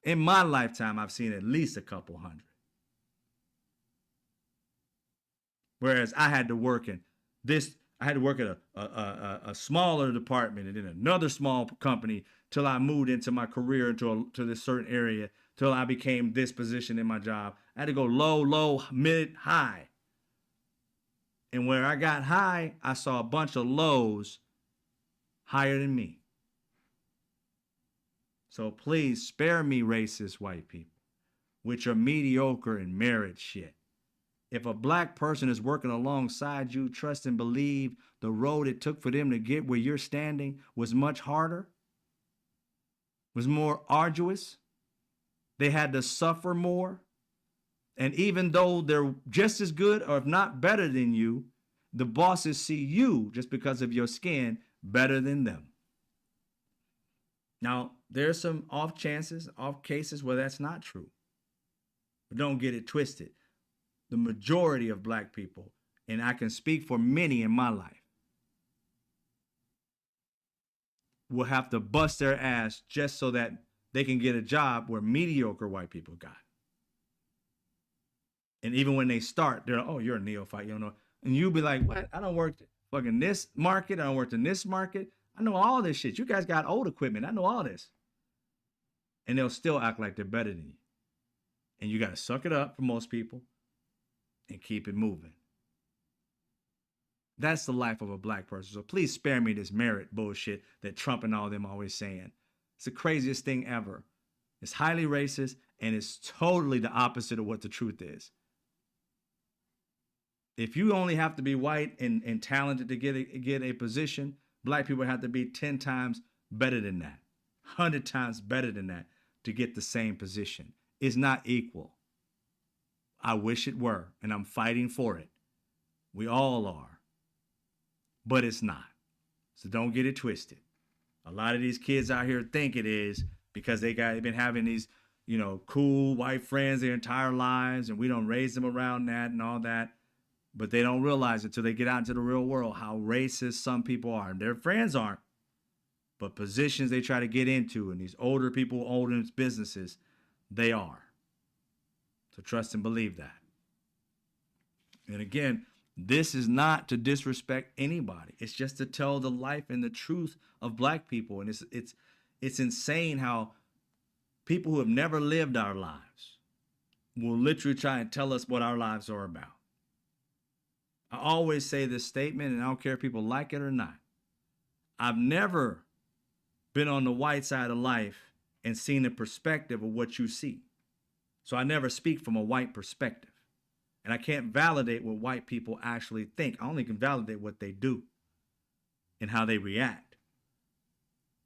In my lifetime, I've seen at least a couple hundred. Whereas I had to work in this, I had to work at a smaller department and then another small company till I moved into my career to this certain area, till I became this position in my job. I had to go low, mid, high. And where I got high, I saw a bunch of lows higher than me. So please spare me, racist white people, with your mediocre and merit shit. If a black person is working alongside you, trust and believe the road it took for them to get where you're standing was much harder, was more arduous. They had to suffer more. And even though they're just as good or if not better than you, the bosses see you just because of your skin better than them. Now, there's some off cases where that's not true. But don't get it twisted. The majority of black people, and I can speak for many in my life, will have to bust their ass just so that they can get a job where mediocre white people got. And even when they start, they're like, oh, you're a neophyte, you don't know. And you'll be like, what? I don't work fucking this market. I don't work in this market. I know all this shit. You guys got old equipment. I know all this. And they'll still act like they're better than you. And you got to suck it up for most people and keep it moving. That's the life of a black person. So please spare me this merit bullshit that Trump and all them always saying. It's the craziest thing ever. It's highly racist and it's totally the opposite of what the truth is. If you only have to be white and talented to get a position, black people have to be 10 times better than that, 100 times better than that to get the same position. It's not equal. I wish it were, and I'm fighting for it. We all are, but it's not. So don't get it twisted. A lot of these kids out here think it is because they've been having these, cool white friends their entire lives, and we don't raise them around that and all that. But they don't realize it until they get out into the real world how racist some people are. And their friends aren't. But positions they try to get into and these older people owning businesses, they are. So trust and believe that. And again, this is not to disrespect anybody. It's just to tell the life and the truth of black people. And it's insane how people who have never lived our lives will literally try and tell us what our lives are about. I always say this statement, and I don't care if people like it or not. I've never been on the white side of life and seen the perspective of what you see. So I never speak from a white perspective. And I can't validate what white people actually think. I only can validate what they do and how they react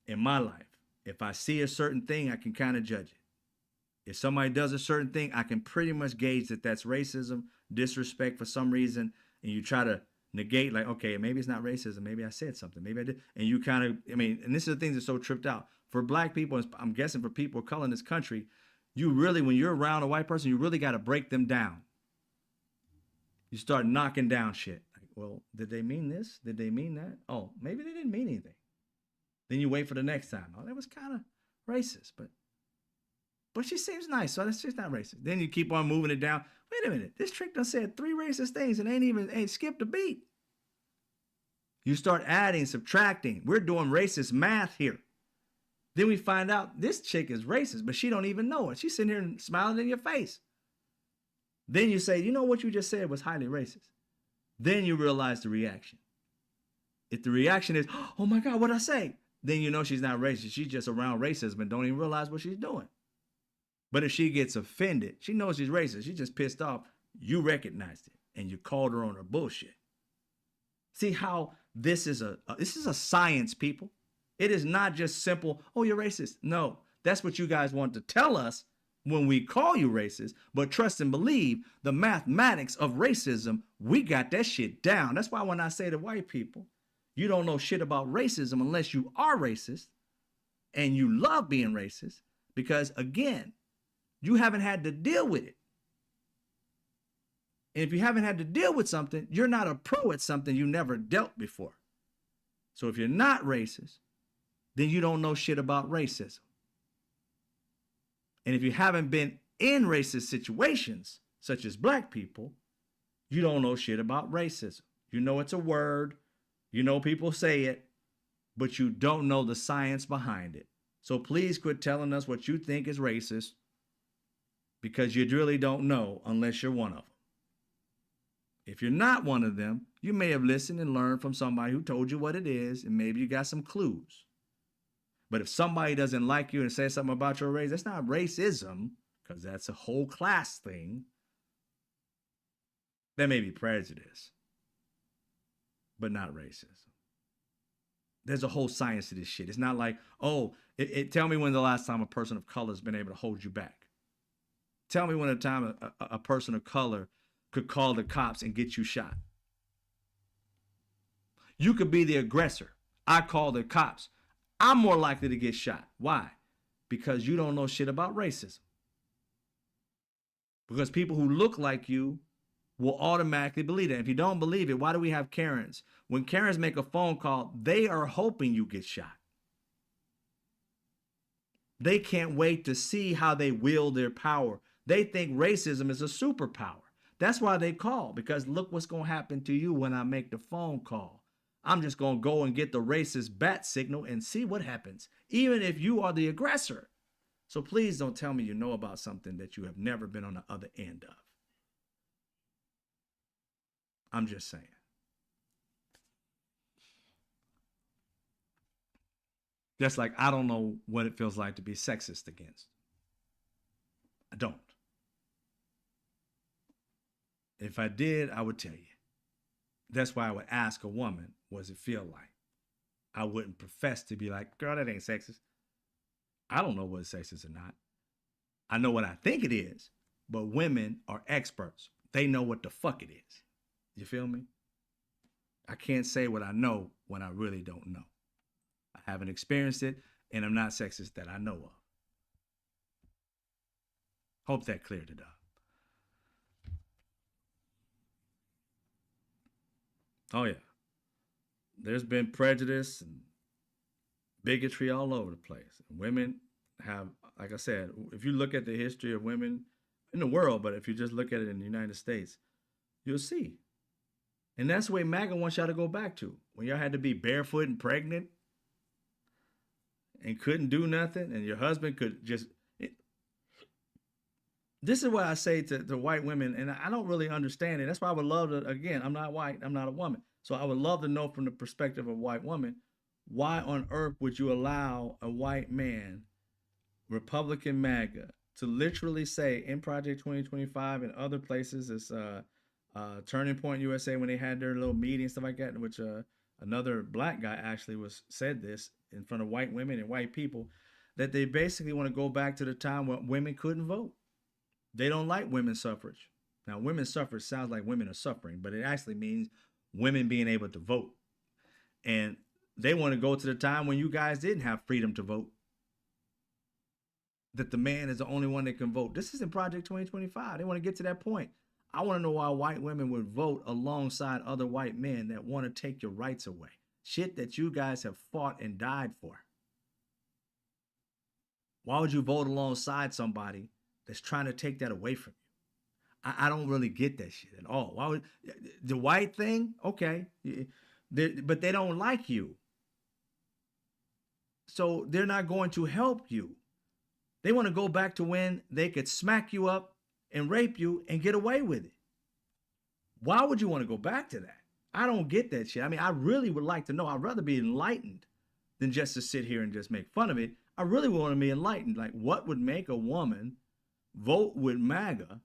in my life. If I see a certain thing, I can kind of judge it. If somebody does a certain thing, I can pretty much gauge that that's racism, disrespect for some reason, and you try to negate, like, okay, maybe it's not racism. Maybe I said something. Maybe I did. And you kind of, I mean, and this is the thing that's so tripped out. For black people, I'm guessing for people of color in this country, you really, when you're around a white person, you really got to break them down. You start knocking down shit. Like, well, did they mean this? Did they mean that? Oh, maybe they didn't mean anything. Then you wait for the next time. Oh, that was kind of racist, but she seems nice, so that's just not racist. Then you keep on moving it down. Wait a minute, this trick done said 3 racist things and ain't skipped a beat. You start adding, subtracting. We're doing racist math here. Then we find out this chick is racist, but she don't even know it. She's sitting here and smiling in your face. Then you say, you know what you just said was highly racist. Then you realize the reaction. If the reaction is, oh my God, what'd I say? Then you know she's not racist. She's just around racism and don't even realize what she's doing. But if she gets offended, she knows she's racist. She's just pissed off. You recognized it and you called her on her bullshit. See how this is a science, people. It is not just simple, oh, you're racist. No, that's what you guys want to tell us when we call you racist. But trust and believe the mathematics of racism, we got that shit down. That's why when I say to white people, you don't know shit about racism unless you are racist and you love being racist, because again, you haven't had to deal with it. And if you haven't had to deal with something, you're not a pro at something you never dealt before. So if you're not racist, then you don't know shit about racism. And if you haven't been in racist situations, such as black people, you don't know shit about racism. You know it's a word, you know people say it, but you don't know the science behind it. So please quit telling us what you think is racist, because you really don't know unless you're one of them. If you're not one of them, you may have listened and learned from somebody who told you what it is, and maybe you got some clues. But if somebody doesn't like you and says something about your race, that's not racism, because that's a whole class thing. That may be prejudice, but not racism. There's a whole science to this shit. It's not like, oh, tell me when the last time a person of color has been able to hold you back. Tell me when a time a person of color could call the cops and get you shot. You could be the aggressor. I call the cops. I'm more likely to get shot. Why? Because you don't know shit about racism. Because people who look like you will automatically believe it. If you don't believe it, why do we have Karens? When Karens make a phone call, they are hoping you get shot. They can't wait to see how they wield their power. They think racism is a superpower. That's why they call, because look what's going to happen to you when I make the phone call. I'm just going to go and get the racist bat signal and see what happens, even if you are the aggressor. So please don't tell me you know about something that you have never been on the other end of. I'm just saying. Just like I don't know what it feels like to be sexist against. I don't. If I did, I would tell you. That's why I would ask a woman, what does it feel like? I wouldn't profess to be like, girl, that ain't sexist. I don't know what it's sexist or not. I know what I think it is, but women are experts. They know what the fuck it is. You feel me? I can't say what I know when I really don't know. I haven't experienced it, and I'm not sexist that I know of. Hope that cleared it up. Oh, yeah. There's been prejudice and bigotry all over the place. Women have, like I said, if you look at the history of women in the world, but if you just look at it in the United States, you'll see. And that's the way MAGA wants y'all to go back to. When y'all had to be barefoot and pregnant and couldn't do nothing, and your husband could just... This is what I say to white women, and I don't really understand it. That's why I would love to, again, I'm not white, I'm not a woman. So I would love to know from the perspective of a white woman, Why on earth would you allow a white man, Republican MAGA, to literally say in Project 2025 and other places, it's Turning Point USA when they had their little meeting and stuff like that, in which another black guy actually was said this in front of white women and white people, that they basically want to go back to the time when women couldn't vote. They don't like women's suffrage. Now, women's suffrage sounds like women are suffering, but it actually means women being able to vote. And they want to go to the time when you guys didn't have freedom to vote, that the man is the only one that can vote. This is in Project 2025. They want to get to that point. I want to know why white women would vote alongside other white men that want to take your rights away. Shit that you guys have fought and died for. Why would you vote alongside somebody that's trying to take that away from you? I don't really get that shit at all. Why would the white thing? Okay, but they don't like you, so they're not going to help you. They want to go back to when they could smack you up and rape you and get away with it. Why would you want to go back to that? I don't get that shit. I mean, I really would like to know. I'd rather be enlightened than just to sit here and just make fun of it. I really want to be enlightened. Like, what would make a woman vote with MAGA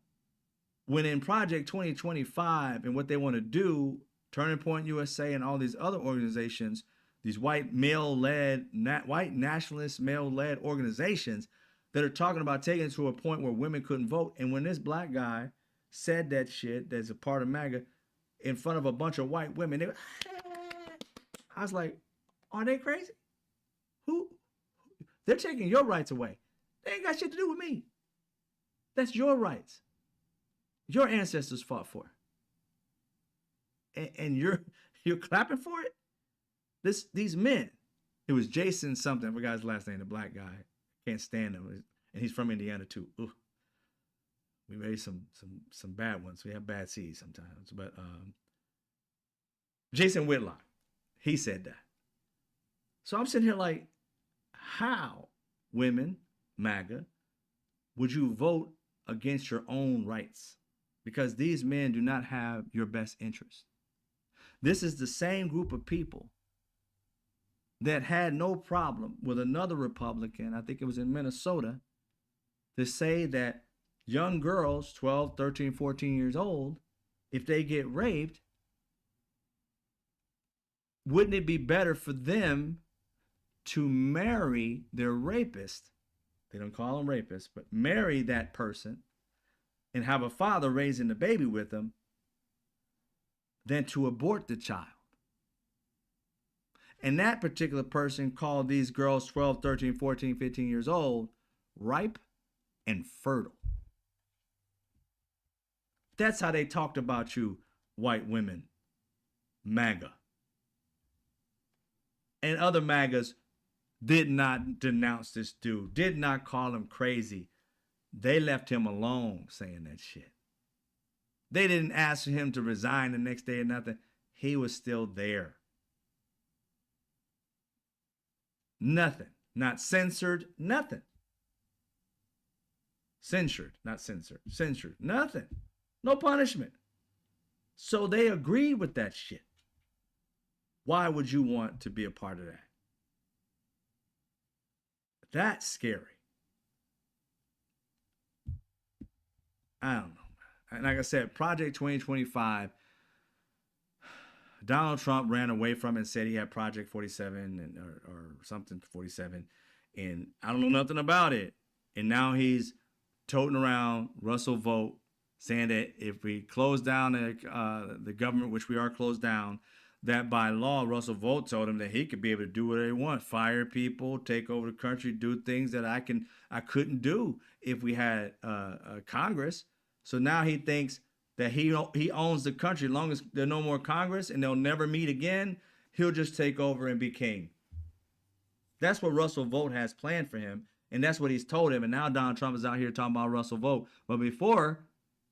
when in Project 2025 and what they want to do, Turning Point USA and all these other organizations, these white white nationalist male-led organizations that are talking about taking it to a point where women couldn't vote. And when this black guy said that shit that's a part of MAGA in front of a bunch of white women, I was like, are they crazy? Who? They're taking your rights away. They ain't got shit to do with me. That's your rights. Your ancestors fought for. And you're clapping for it? These men. It was Jason something. I forgot his last name, the black guy. Can't stand him. And he's from Indiana too. Ugh. We made some bad ones. We have bad seeds sometimes. But Jason Whitlock, he said that. So I'm sitting here like, how, women, MAGA, would you vote against your own rights? Because these men do not have your best interest. This is the same group of people that had no problem with another Republican, I think it was in Minnesota, to say that young girls, 12, 13, 14 years old, if they get raped, wouldn't it be better for them to marry their rapist? They don't call them rapists, but marry that person and have a father raising the baby with them than to abort the child. And that particular person called these girls 12, 13, 14, 15 years old ripe and fertile. That's how they talked about you, white women, MAGA. And other MAGAs did not denounce this dude, did not call him crazy. They left him alone saying that shit. They didn't ask for him to resign the next day or nothing. He was still there. Nothing. Not censored. Nothing. Censured. Not censored. Censured. Nothing. No punishment. So they agreed with that shit. Why would you want to be a part of that? That's scary. I don't know. And like I said, Project 2025, Donald Trump ran away from it and said he had Project 47 or something 47. And I don't know nothing about it. And now he's toting around Russell Vogt saying that if we close down the government, which we are closed down, that by law, Russell Vogt told him that he could be able to do whatever he wants, fire people, take over the country, do things that I couldn't do if we had Congress. So now he thinks that he owns the country. As long as there's no more Congress and they'll never meet again, he'll just take over and be king. That's what Russell Vogt has planned for him, and that's what he's told him. And now Donald Trump is out here talking about Russell Vogt. But before,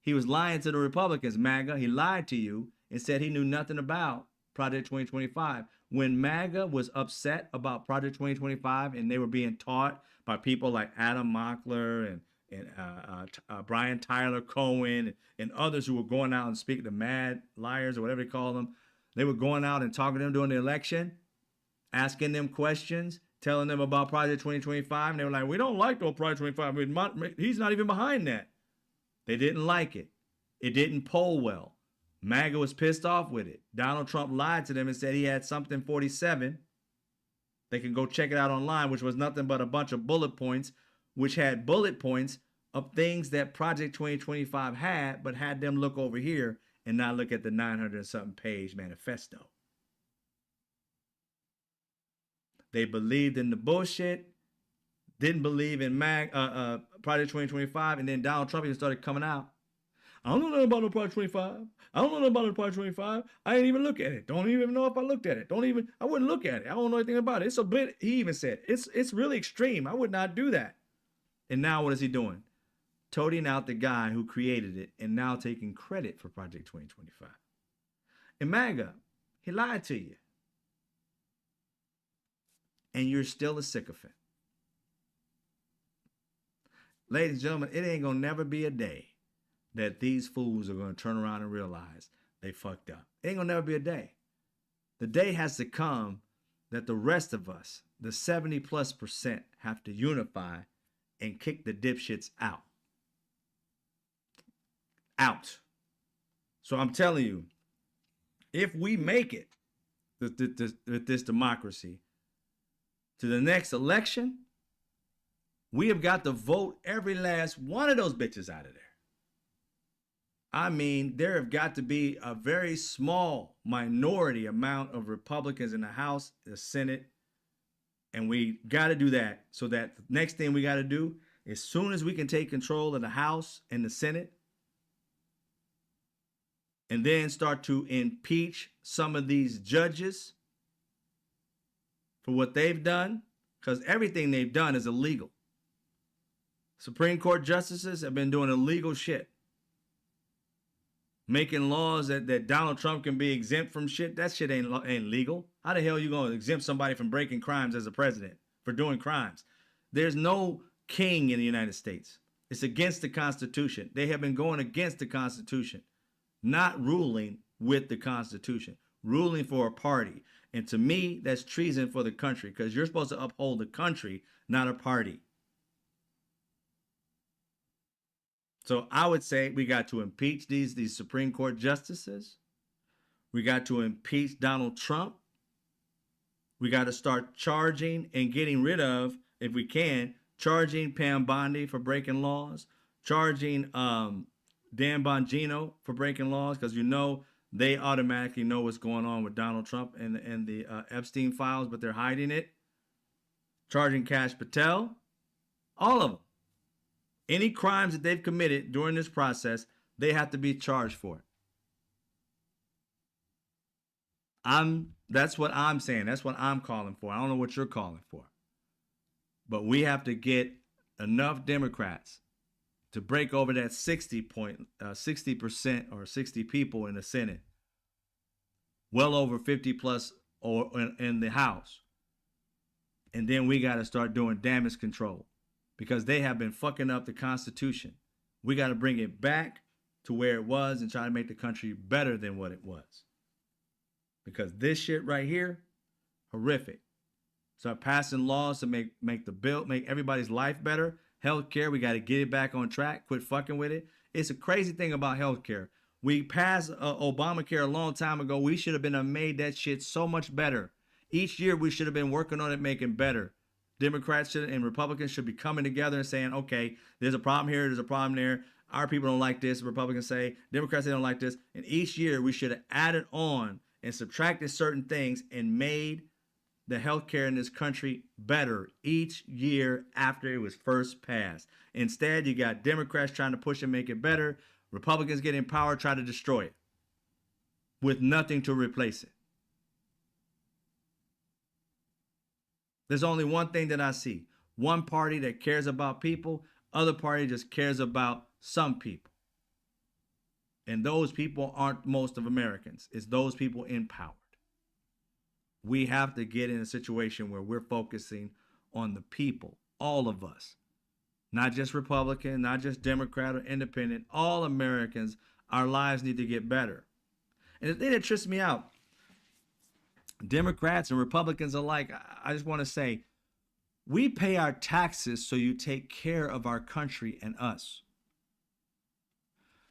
he was lying to the Republicans. MAGA, he lied to you and said he knew nothing about Project 2025. When MAGA was upset about Project 2025 and they were being taught by people like Adam Mockler and Brian Tyler Cohen and others who were going out and speaking to mad liars or whatever they call them, they were going out and talking to them during the election. asking them questions, telling them about Project 2025. And they were like, we don't like the Project 25. He's not even behind that. They didn't like it. It didn't poll well. MAGA was pissed off with it. Donald Trump lied to them and said he had something 47. They can go check it out online, which was nothing but a bunch of bullet points, which had bullet points of things that Project 2025 had, but had them look over here and not look at the 900 and something page manifesto. They believed in the bullshit, didn't believe in Project 2025, and then Donald Trump even started coming out. I don't know nothing about no Project 25. I don't know nothing about no Project 25. I didn't even look at it. Don't even know if I looked at it. I wouldn't look at it. I don't know anything about it. It's a bit, he even said, it's really extreme. I would not do that. And now what is he doing? Toting out the guy who created it and now taking credit for Project 2025. And MAGA, he lied to you. And you're still a sycophant. Ladies and gentlemen, it ain't gonna never be a day that these fools are gonna turn around and realize they fucked up. It ain't gonna never be a day. The day has to come that the rest of us, the 70+%, have to unify and kick the dipshits out. Out. So I'm telling you, if we make it with this democracy to the next election, we have got to vote every last one of those bitches out of there. I mean, there have got to be a very small minority amount of Republicans in the House, the Senate, and we got to do that. So that the next thing we got to do, as soon as we can take control of the House and the Senate, and then start to impeach some of these judges for what they've done, because everything they've done is illegal. Supreme Court justices have been doing illegal shit. Making laws that Donald Trump can be exempt from shit. That shit ain't legal. How the hell are you going to exempt somebody from breaking crimes as a president for doing crimes? There's no king in the United States. It's against the Constitution. They have been going against the Constitution, not ruling with the Constitution, ruling for a party. And to me, that's treason for the country, because you're supposed to uphold the country, not a party. So I would say we got to impeach these Supreme Court justices. We got to impeach Donald Trump. We got to start charging and getting rid of, if we can, charging Pam Bondi for breaking laws, charging Dan Bongino for breaking laws, because they automatically know what's going on with Donald Trump and the Epstein files, but they're hiding it. Charging Kash Patel, all of them. Any crimes that they've committed during this process, they have to be charged for it. That's what I'm saying. That's what I'm calling for. I don't know what you're calling for. But we have to get enough Democrats to break over that 60% or 60 people in the Senate, well over 50 plus or in the House. And then we got to start doing damage control, because they have been fucking up the Constitution. We got to bring it back to where it was and try to make the country better than what it was. Because this shit right here, horrific. Start passing laws to make everybody's life better. Healthcare, we got to get it back on track. Quit fucking with it. It's a crazy thing about healthcare. We passed Obamacare a long time ago. We should have made that shit so much better. Each year we should have been working on it, making better. Democrats and Republicans should be coming together and saying, okay, there's a problem here, there's a problem there. Our people don't like this. Republicans say, Democrats, they don't like this. And each year we should have added on and subtracted certain things and made the healthcare in this country better each year after it was first passed. Instead, you got Democrats trying to push and make it better. Republicans get in power, try to destroy it with nothing to replace it. There's only one thing that I see. One party that cares about people, other party just cares about some people. And those people aren't most of Americans. It's those people empowered. We have to get in a situation where we're focusing on the people, all of us. Not just Republican, not just Democrat or Independent. All Americans, our lives need to get better. And the thing that trips me out, Democrats and Republicans alike, I just want to say, we pay our taxes so you take care of our country and us,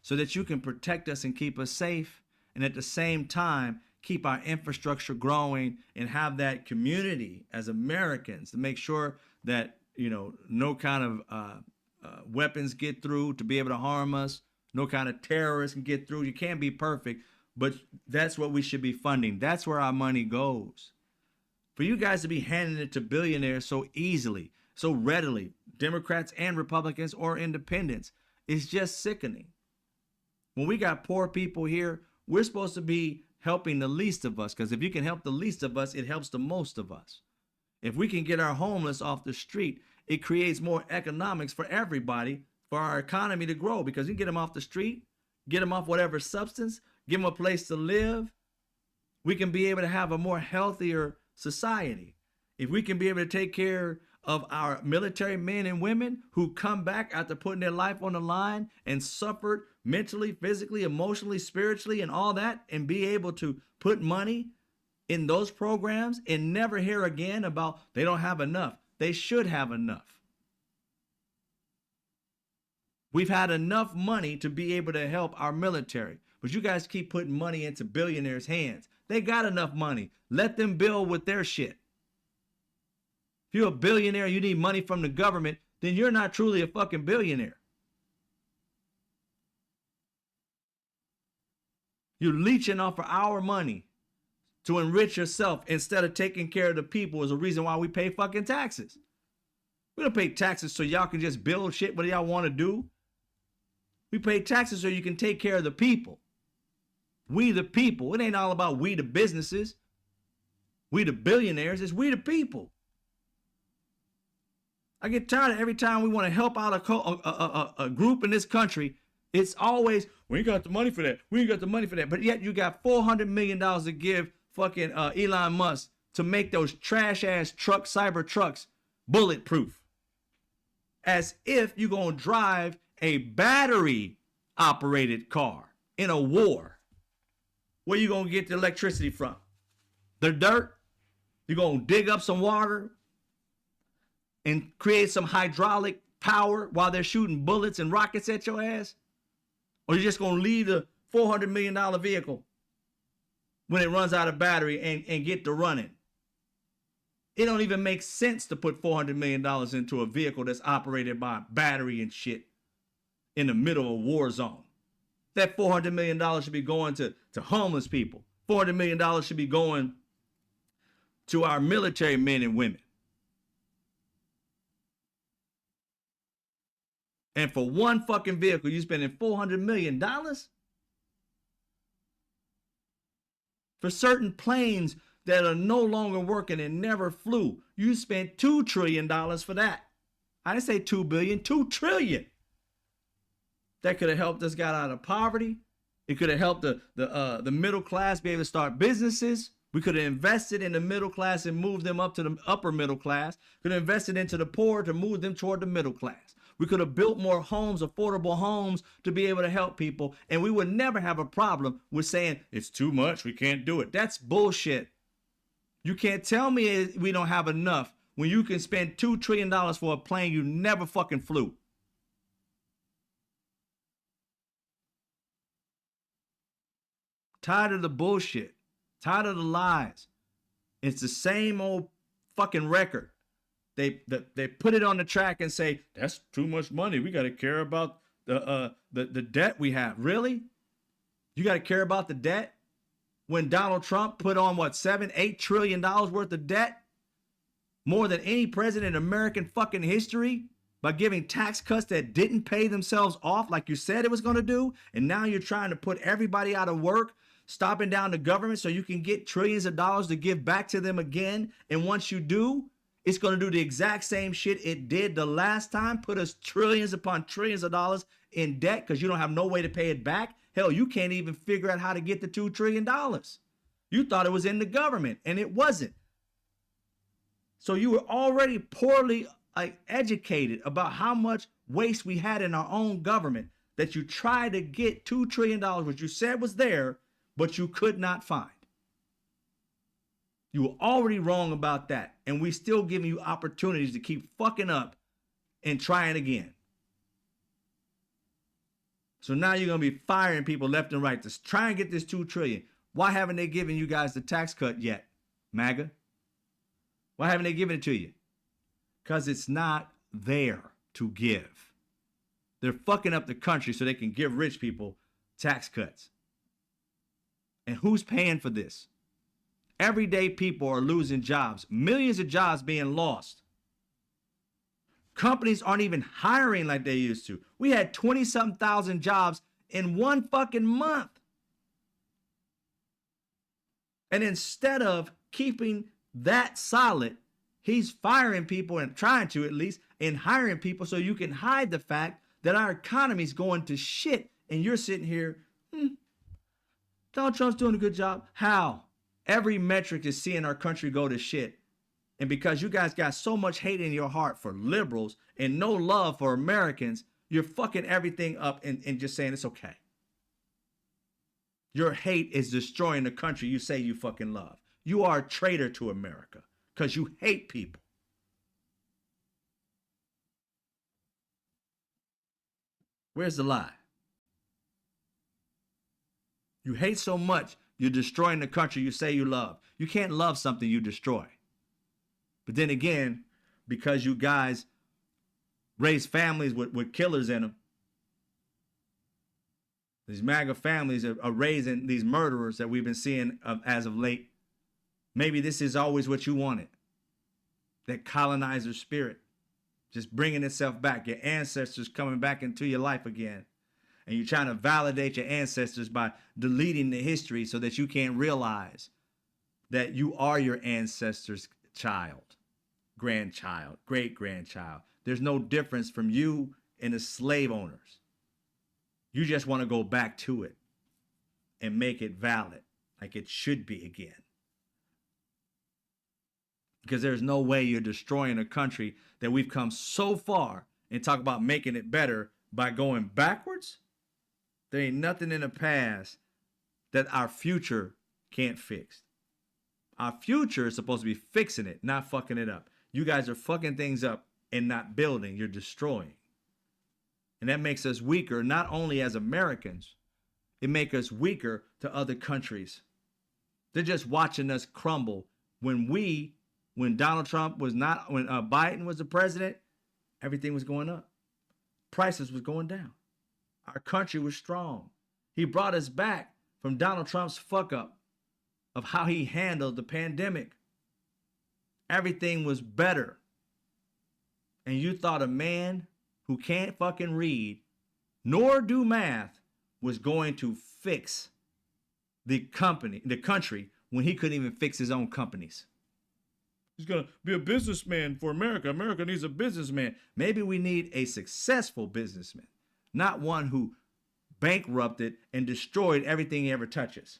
so that you can protect us and keep us safe, and at the same time keep our infrastructure growing and have that community as Americans to make sure that, you know, no kind of weapons get through to be able to harm us, no kind of terrorists can get through. You can't be perfect, but that's what we should be funding. That's where our money goes. For you guys to be handing it to billionaires so easily, so readily, Democrats and Republicans or independents, is just sickening. When we got poor people here, we're supposed to be helping the least of us, because if you can help the least of us, it helps the most of us. If we can get our homeless off the street, it creates more economics for everybody, for our economy to grow, because you get them off the street, get them off whatever substance, give them a place to live. We can be able to have a more healthier society. If we can be able to take care of our military men and women who come back after putting their life on the line and suffered mentally, physically, emotionally, spiritually, and all that, and be able to put money in those programs and never hear again about they don't have enough. They should have enough. We've had enough money to be able to help our military, but you guys keep putting money into billionaires' hands. They got enough money. Let them build with their shit. If you're a billionaire, you need money from the government, then you're not truly a fucking billionaire. You're leeching off of our money to enrich yourself instead of taking care of the people is a reason why we pay fucking taxes. We don't pay taxes so y'all can just build shit what y'all want to do. We pay taxes so you can take care of the people. We the people. It ain't all about we the businesses. We the billionaires. It's we the people. I get tired of every time we want to help out a group in this country, it's always, we ain't got the money for that. We ain't got the money for that. But yet you got $400 million to give fucking Elon Musk to make those trash ass trucks, cyber trucks, bulletproof. As if you're going to drive a battery operated car in a war. Where you going to get the electricity from? The dirt? You're going to dig up some water and create some hydraulic power while they're shooting bullets and rockets at your ass? Or you're just going to leave the $400 million vehicle when it runs out of battery and get to running? It don't even make sense to put $400 million into a vehicle that's operated by battery and shit in the middle of a war zone. That $400 million should be going to homeless people. $400 million should be going to our military men and women. And for one fucking vehicle, you spending $400 million? For certain planes that are no longer working and never flew, you spent $2 trillion for that. I didn't say 2 billion, 2 trillion. That could have helped us get out of poverty. It could have helped the middle class be able to start businesses. We could have invested in the middle class and moved them up to the upper middle class. Could have invested into the poor to move them toward the middle class. We could have built more homes, affordable homes, to be able to help people. And we would never have a problem with saying, it's too much, we can't do it. That's bullshit. You can't tell me we don't have enough when you can spend $2 trillion for a plane you never fucking flew. Tired of the bullshit. Tired of the lies. It's the same old fucking record. They put it on the track and say, that's too much money. We got to care about the debt we have. Really? You got to care about the debt? When Donald Trump put on, what, $7-8 trillion worth of debt? More than any president in American fucking history, by giving tax cuts that didn't pay themselves off like you said it was going to do. And now you're trying to put everybody out of work, stopping down the government so you can get trillions of dollars to give back to them again. And once you do, it's going to do the exact same shit it did the last time, put us trillions upon trillions of dollars in debt because you don't have no way to pay it back. Hell, you can't even figure out how to get the $2 trillion. You thought it was in the government, and it wasn't. So you were already poorly educated about how much waste we had in our own government that you tried to get $2 trillion, which you said was there, but you could not find. You were already wrong about that. And we still giving you opportunities to keep fucking up and trying again. So now you're going to be firing people left and right to try and get this $2 trillion. Why haven't they given you guys the tax cut yet, MAGA? Why haven't they given it to you? Because it's not there to give. They're fucking up the country so they can give rich people tax cuts. And who's paying for this? Everyday people are losing jobs. Millions of jobs being lost. Companies aren't even hiring like they used to. We had 20-something thousand jobs in one fucking month. And instead of keeping that solid, he's firing people, and trying to at least, and hiring people so you can hide the fact that our economy's going to shit. And you're sitting here, Donald Trump's doing a good job. How? Every metric is seeing our country go to shit. And because you guys got so much hate in your heart for liberals and no love for Americans, you're fucking everything up and just saying it's okay. Your hate is destroying the country you say you fucking love. You are a traitor to America because you hate people. Where's the lie? You hate so much, you're destroying the country you say you love. You can't love something you destroy. But then again, because you guys raise families with killers in them, these MAGA families are raising these murderers that we've been seeing as of late. Maybe this is always what you wanted. That colonizer spirit, just bringing itself back. Your ancestors coming back into your life again. And you're trying to validate your ancestors by deleting the history so that you can't realize that you are your ancestors' child, grandchild, great-grandchild. There's no difference from you and the slave owners. You just want to go back to it and make it valid like it should be again. Because there's no way you're destroying a country that we've come so far and talk about making it better by going backwards. There ain't nothing in the past that our future can't fix. Our future is supposed to be fixing it, not fucking it up. You guys are fucking things up and not building. You're destroying. And that makes us weaker, not only as Americans, it makes us weaker to other countries. They're just watching us crumble. When Donald Trump was not, when Biden was the president, everything was going up. Prices was going down. Our country was strong. He brought us back from Donald Trump's fuck up of how he handled the pandemic. Everything was better. And you thought a man who can't fucking read nor do math was going to fix the country when he couldn't even fix his own companies. He's going to be a businessman for America. America needs a businessman. Maybe we need a successful businessman, not one who bankrupted and destroyed everything he ever touches.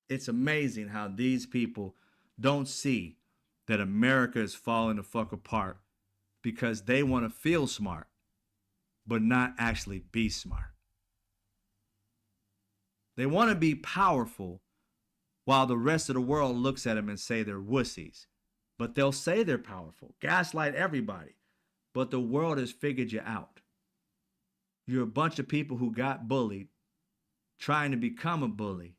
It's amazing how these people don't see that America is falling the fuck apart because they want to feel smart, but not actually be smart. They want to be powerful while the rest of the world looks at them and say they're wussies. But they'll say they're powerful, gaslight everybody. But the world has figured you out. You're a bunch of people who got bullied, trying to become a bully.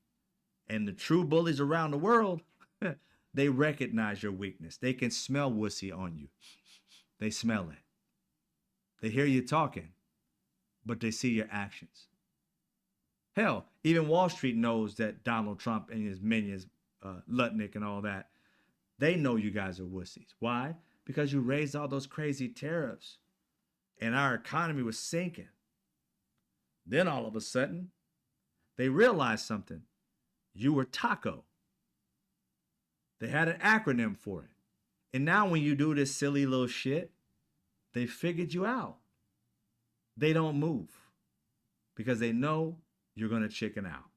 And the true bullies around the world, they recognize your weakness. They can smell wussy on you. They smell it. They hear you talking, but they see your actions. Hell, even Wall Street knows that Donald Trump and his minions, Lutnick and all that, they know you guys are wussies. Why? Because you raised all those crazy tariffs and our economy was sinking. Then all of a sudden, they realized something. You were taco. They had an acronym for it. And now when you do this silly little shit, they figured you out. They don't move because they know you're going to chicken out.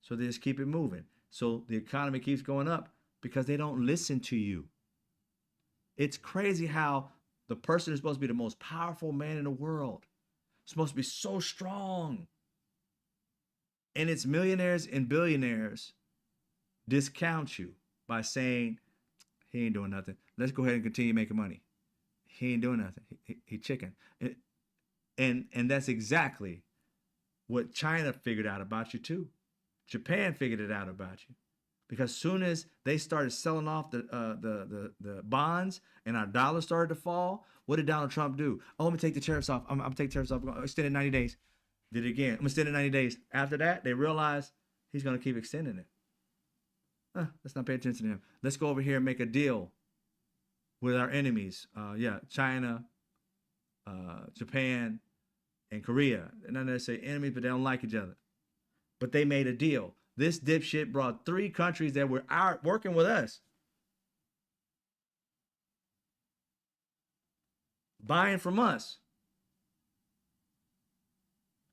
So they just keep it moving. So the economy keeps going up because they don't listen to you. It's crazy how the person who's supposed to be the most powerful man in the world is supposed to be so strong And its millionaires and billionaires discount you by saying, he ain't doing nothing. Let's go ahead and continue making money. He ain't doing nothing. He chicken. And that's exactly what China figured out about you too. Japan figured it out about you. Because soon as they started selling off the bonds and our dollar started to fall, what did Donald Trump do? Oh, I'm gonna take the tariffs off. I'm gonna take tariffs off. I'm gonna extend it 90 days. Did it again. I'm gonna extend it 90 days. After that, they realized he's gonna keep extending it. Let's not pay attention to him. Let's go over here and make a deal with our enemies. China, Japan, and Korea. They're not necessarily enemies, but they don't like each other. But they made a deal. This dipshit brought 3 countries that were working with us, buying from us,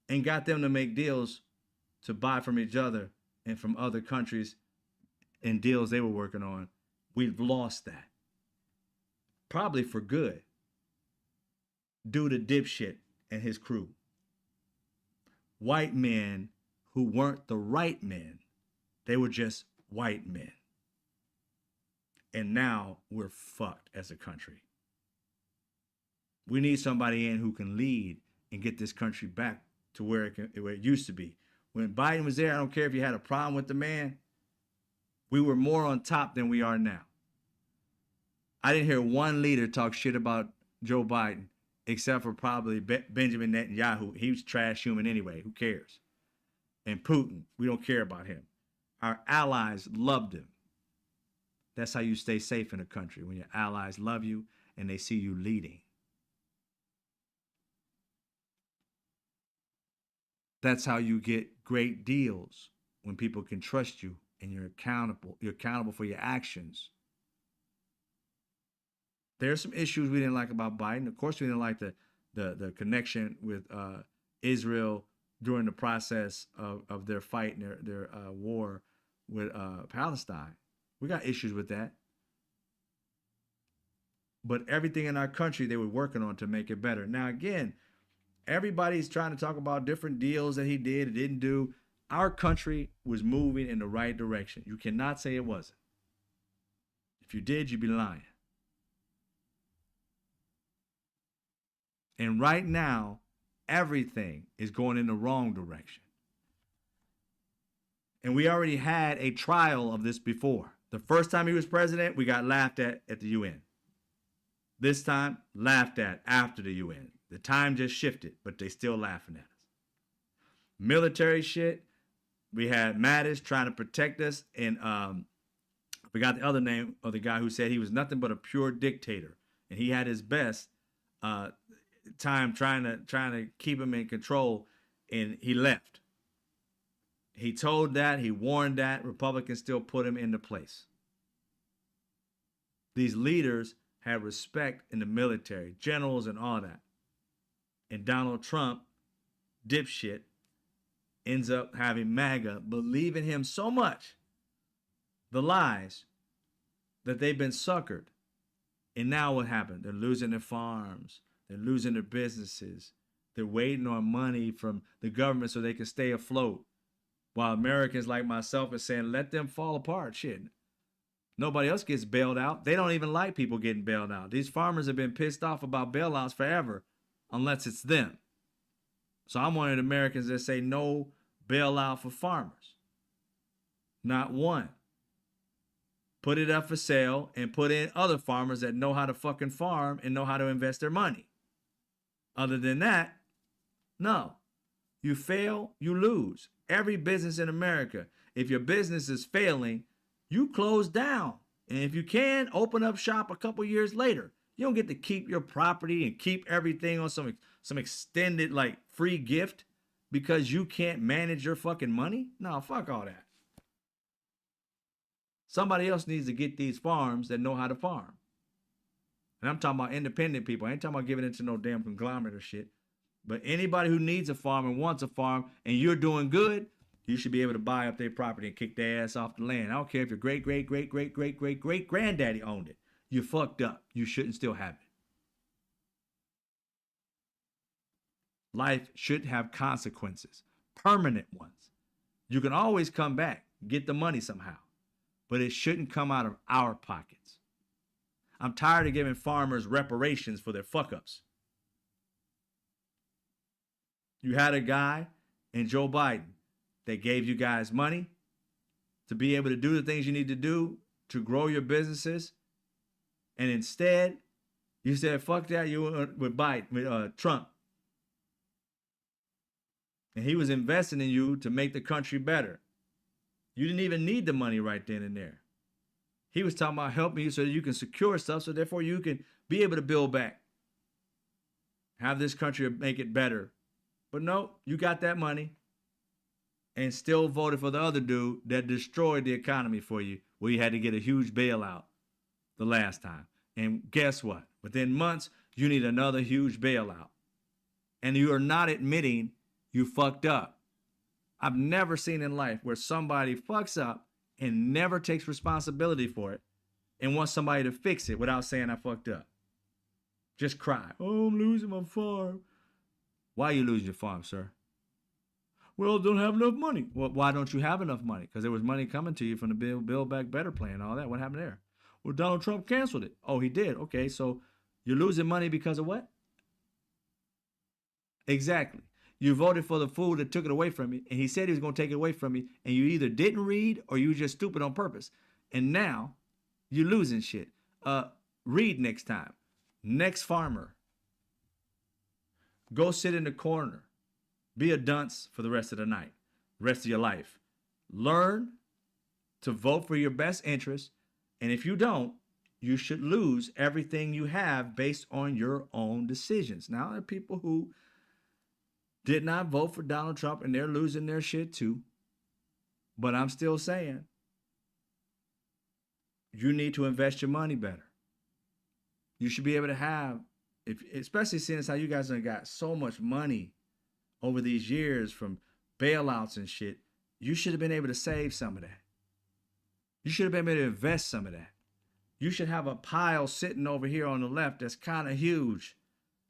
and got them to make deals to buy from each other and from other countries and deals they were working on. We've lost that. Probably for good. Due to dipshit and his crew. White men who weren't the right men. They were just white men. And now we're fucked as a country. We need somebody in who can lead and get this country back to where it used to be. When Biden was there, I don't care if you had a problem with the man, we were more on top than we are now. I didn't hear one leader talk shit about Joe Biden, except for probably Benjamin Netanyahu. He was trash human anyway. Who cares? And Putin, we don't care about him. Our allies loved him. That's how you stay safe in a country, when your allies love you and they see you leading. That's how you get great deals, when people can trust you and you're accountable. You're accountable for your actions. There's some issues we didn't like about Biden. Of course, we didn't like the connection with Israel during the process of their fight and their war with Palestine. We got issues with that. But everything in our country, they were working on to make it better. Now, again, everybody's trying to talk about different deals that he did or didn't do. Our country was moving in the right direction. You cannot say it wasn't. If you did, you'd be lying. And right now, everything is going in the wrong direction. And we already had a trial of this before. The first time he was president, we got laughed at the UN. This time, laughed at after the UN. The time just shifted, but they still laughing at us. Military shit, we had Mattis trying to protect us, and I forgot the other name of the guy who said he was nothing but a pure dictator, and he had his best time trying to keep him in control, and he left. He told that, he warned that, Republicans still put him into place. These leaders had respect in the military, generals and all that. And Donald Trump, dipshit, ends up having MAGA believe in him so much, the lies, that they've been suckered. And now what happened? They're losing their farms. They're losing their businesses. They're waiting on money from the government so they can stay afloat. While Americans like myself are saying, let them fall apart. Shit. Nobody else gets bailed out. They don't even like people getting bailed out. These farmers have been pissed off about bailouts forever, unless it's them. So I'm one of the Americans that say no bailout for farmers. Not one. Put it up for sale and put in other farmers that know how to fucking farm and know how to invest their money. Other than that, no. You fail, you lose. Every business in America, if your business is failing, you close down. And if you can, open up shop a couple years later. You don't get to keep your property and keep everything on some extended like free gift because you can't manage your fucking money. No, fuck all that. Somebody else needs to get these farms that know how to farm. And I'm talking about independent people. I ain't talking about giving it to no damn conglomerate or shit. But anybody who needs a farm and wants a farm and you're doing good, you should be able to buy up their property and kick their ass off the land. I don't care if your great granddaddy owned it. You fucked up. You shouldn't still have it. Life should have consequences, permanent ones. You can always come back, get the money somehow, but it shouldn't come out of our pockets. I'm tired of giving farmers reparations for their fuck ups. You had a guy in Joe Biden that gave you guys money to be able to do the things you need to do to grow your businesses. And instead, you said, fuck that, you went with Biden, with Trump. And he was investing in you to make the country better. You didn't even need the money right then and there. He was talking about helping you so that you can secure stuff, so therefore you can be able to build back. Have this country make it better. But no, you got that money and still voted for the other dude that destroyed the economy for you, where you had to get a huge bailout the last time. And guess what? Within months, you need another huge bailout. And you are not admitting you fucked up. I've never seen in life where somebody fucks up and never takes responsibility for it and wants somebody to fix it without saying I fucked up. Just cry. Oh, I'm losing my farm. Why are you losing your farm, sir? Well, don't have enough money. Well, why don't you have enough money? Because there was money coming to you from the Build Back Better plan and all that. What happened there? Well, Donald Trump canceled it. Oh, he did. Okay, so you're losing money because of what? Exactly. You voted for the fool that took it away from you, and he said he was going to take it away from you, and you either didn't read or you were just stupid on purpose. And now you're losing shit. Read next time. Next farmer. Go sit in the corner. Be a dunce for the rest of the night, rest of your life. Learn to vote for your best interest, and if you don't, you should lose everything you have based on your own decisions. Now, there are people who did not vote for Donald Trump, and they're losing their shit too. But I'm still saying, you need to invest your money better. You should be able to have, especially seeing as how you guys have got so much money over these years from bailouts and shit, you should have been able to save some of that. You should have been able to invest some of that. You should have a pile sitting over here on the left that's kind of huge,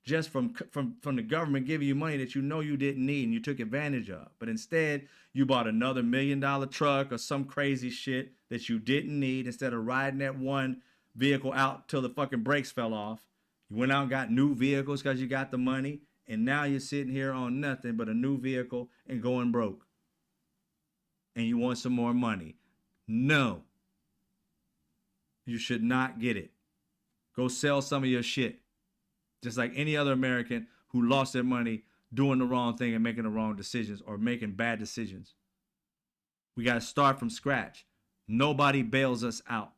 just from the government giving you money that you know you didn't need and you took advantage of. But instead, you bought another $1 million truck or some crazy shit that you didn't need instead of riding that one vehicle out till the fucking brakes fell off. You went out and got new vehicles because you got the money. And now you're sitting here on nothing but a new vehicle and going broke. And you want some more money. No. You should not get it. Go sell some of your shit. Just like any other American who lost their money doing the wrong thing and making the wrong decisions or making bad decisions. We got to start from scratch. Nobody bails us out.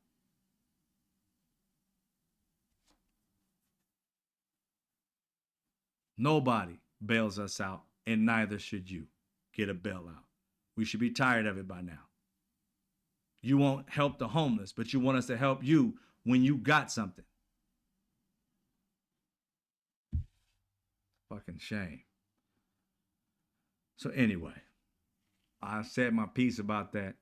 Nobody bails us out, and neither should you get a bailout. We should be tired of it by now. You won't help the homeless, but you want us to help you when you got something. Fucking shame. So anyway, I said my piece about that.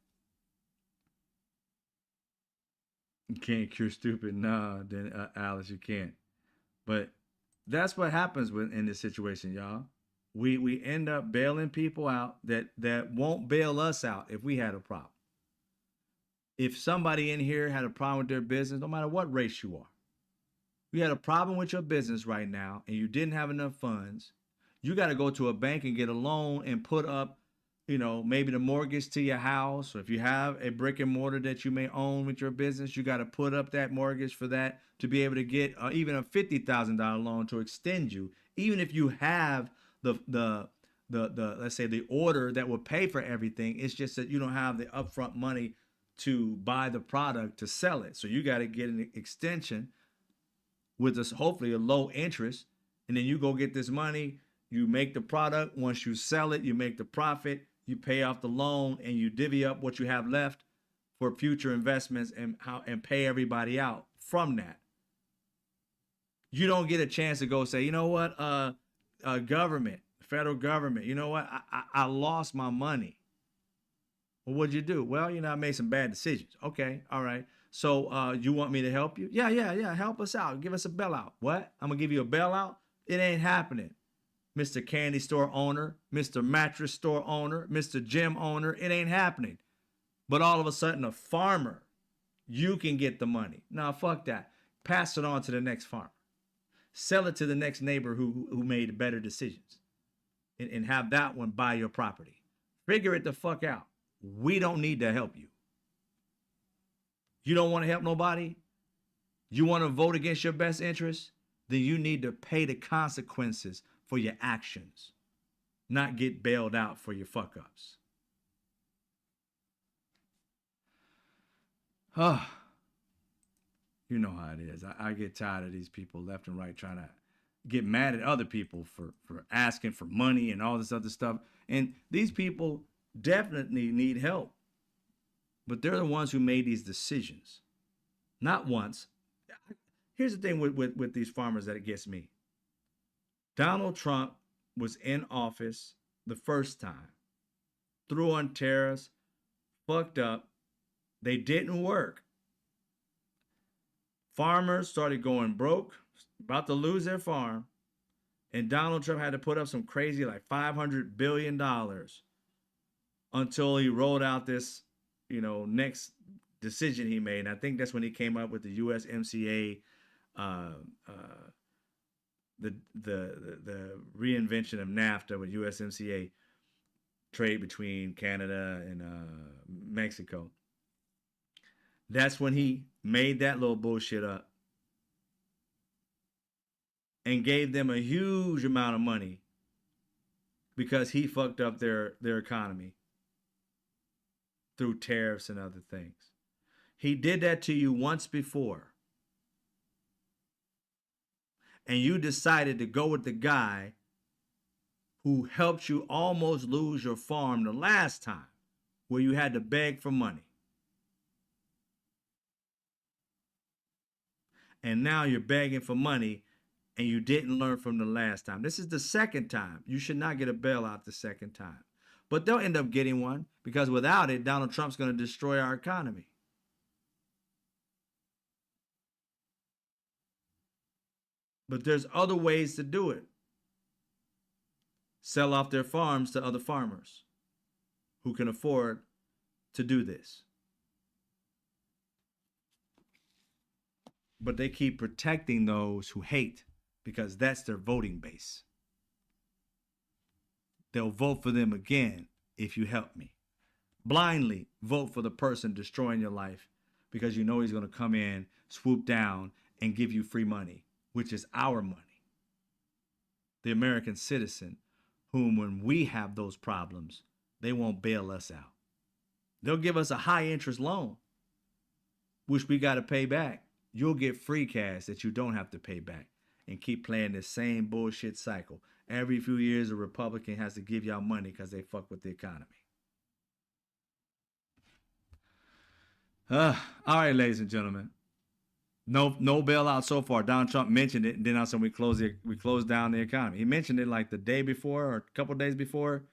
You can't cure stupid. Nah, then Alice, you can't. But that's what happens in this situation, y'all. We end up bailing people out that won't bail us out if we had a problem. If somebody in here had a problem with their business, no matter what race you are, you had a problem with your business right now and you didn't have enough funds, you got to go to a bank and get a loan and put up, maybe the mortgage to your house. Or if you have a brick and mortar that you may own with your business, you got to put up that mortgage for that to be able to get even a $50,000 loan to extend you. Even if you have the let's say the order that will pay for everything, it's just that you don't have the upfront money to buy the product to sell it. So you got to get an extension with this, hopefully a low interest, and then you go get this money. You make the product. Once you sell it, you make the profit. You pay off the loan, and you divvy up what you have left for future investments and pay everybody out from that. You don't get a chance to go say, you know what, government, federal government, you know what, I lost my money. Well, what'd you do? Well, I made some bad decisions. Okay, all right. So you want me to help you? Yeah. Help us out. Give us a bailout. What? I'm going to give you a bailout? It ain't happening. Mr. Candy Store owner, Mr. Mattress Store owner, Mr. Gym owner. It ain't happening. But all of a sudden, a farmer, you can get the money. Now, fuck that. Pass it on to the next farmer. Sell it to the next neighbor who made better decisions, and have that one buy your property. Figure it the fuck out. We don't need to help you. You don't want to help nobody? You want to vote against your best interest? Then you need to pay the consequences for your actions, not get bailed out for your fuck ups. You know how it is. I get tired of these people left and right trying to get mad at other people for asking for money and all this other stuff. And these people definitely need help. But they're the ones who made these decisions. Not once. Here's the thing with these farmers that it gets me. Donald Trump was in office the first time, threw on tariffs, fucked up. They didn't work. Farmers started going broke, about to lose their farm, and Donald Trump had to put up some crazy like $500 billion until he rolled out this, next decision he made. And I think that's when he came up with the USMCA, the reinvention of NAFTA with USMCA trade between Canada and Mexico. That's when he made that little bullshit up and gave them a huge amount of money because he fucked up their economy through tariffs and other things. He did that to you once before. And you decided to go with the guy who helped you almost lose your farm the last time, where you had to beg for money. And now you're begging for money and you didn't learn from the last time. This is the second time. You should not get a bailout the second time. But they'll end up getting one because without it, Donald Trump's going to destroy our economy. But there's other ways to do it. Sell off their farms to other farmers who can afford to do this. But they keep protecting those who hate because that's their voting base. They'll vote for them again if you help me. Blindly vote for the person destroying your life because you know he's going to come in, swoop down, and give you free money, which is our money. The American citizen, whom when we have those problems, they won't bail us out. They'll give us a high interest loan, which we got to pay back. You'll get free cash that you don't have to pay back and keep playing this same bullshit cycle. Every few years, a Republican has to give y'all money because they fuck with the economy. All right, ladies and gentlemen. No bailout so far. Donald Trump mentioned it, and then also we closed down the economy. He mentioned it like the day before or a couple of days before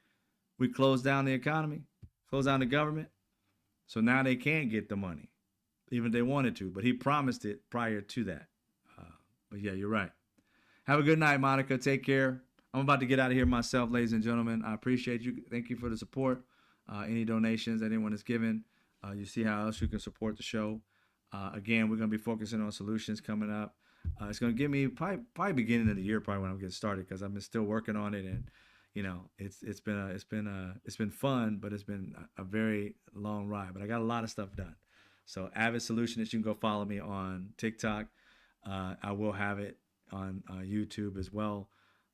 we closed down the economy, closed down the government. So now they can't get the money, even if they wanted to. But he promised it prior to that. But yeah, you're right. Have a good night, Monica. Take care. I'm about to get out of here myself, ladies and gentlemen. I appreciate you. Thank you for the support. Any donations anyone has given, you see how else you can support the show. Again, we're going to be focusing on solutions coming up. It's going to give me probably beginning of the year, probably when I'm getting started, because I've been still working on it, and it's been fun, but it's been a very long ride. But I got a lot of stuff done. So Avid Solutionist, you can go follow me on TikTok. I will have it on YouTube as well.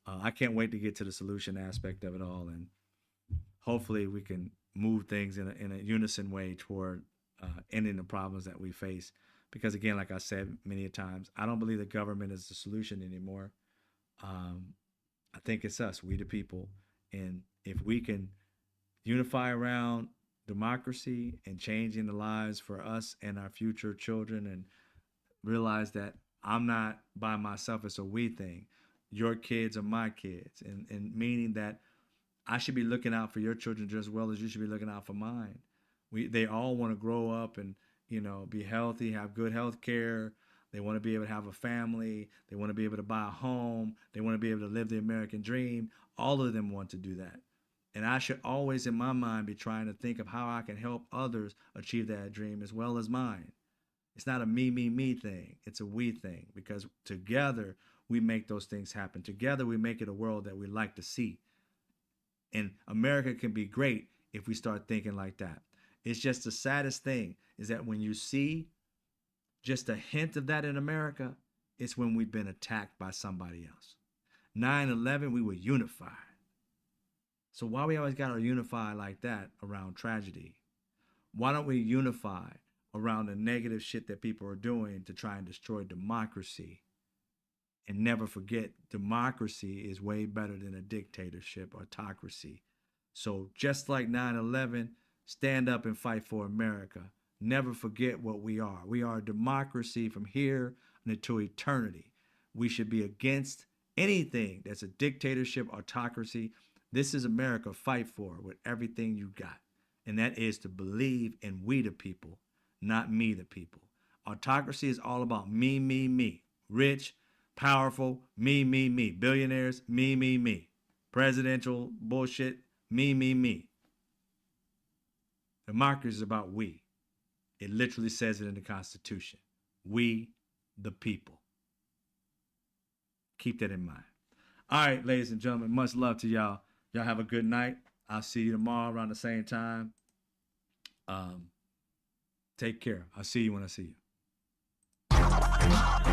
I can't wait to get to the solution aspect of it all, and hopefully we can move things in a unison way toward ending the problems that we face. Because again, like I said many times, I don't believe the government is the solution anymore. I think it's us, we the people. And if we can unify around democracy and changing the lives for us and our future children, and realize that I'm not by myself, it's a we thing. Your kids are my kids. And meaning that I should be looking out for your children just as well as you should be looking out for mine. They all want to grow up and, be healthy, have good health care. They want to be able to have a family. They want to be able to buy a home. They want to be able to live the American dream. All of them want to do that. And I should always, in my mind, be trying to think of how I can help others achieve that dream as well as mine. It's not a me, me, me thing. It's a we thing, because together we make those things happen. Together we make it a world that we like to see. And America can be great if we start thinking like that. It's just the saddest thing is that when you see just a hint of that in America, it's when we've been attacked by somebody else. 9/11, we were unified. So why we always got to unify like that around tragedy? Why don't we unify around the negative shit that people are doing to try and destroy democracy? And never forget, democracy is way better than a dictatorship or autocracy. So just like 9/11, stand up and fight for America. Never forget what we are. We are a democracy from here until eternity. We should be against anything that's a dictatorship, autocracy. This is America. Fight for with everything you got. And that is to believe in we the people, not me the people. Autocracy is all about me, me, me. Rich, powerful, me, me, me. Billionaires, me, me, me. Presidential bullshit, me, me, me. Democracy is about we. It literally says it in the Constitution. We, the people. Keep that in mind. All right, ladies and gentlemen, much love to y'all. Y'all have a good night. I'll see you tomorrow around the same time. Take care. I'll see you when I see you.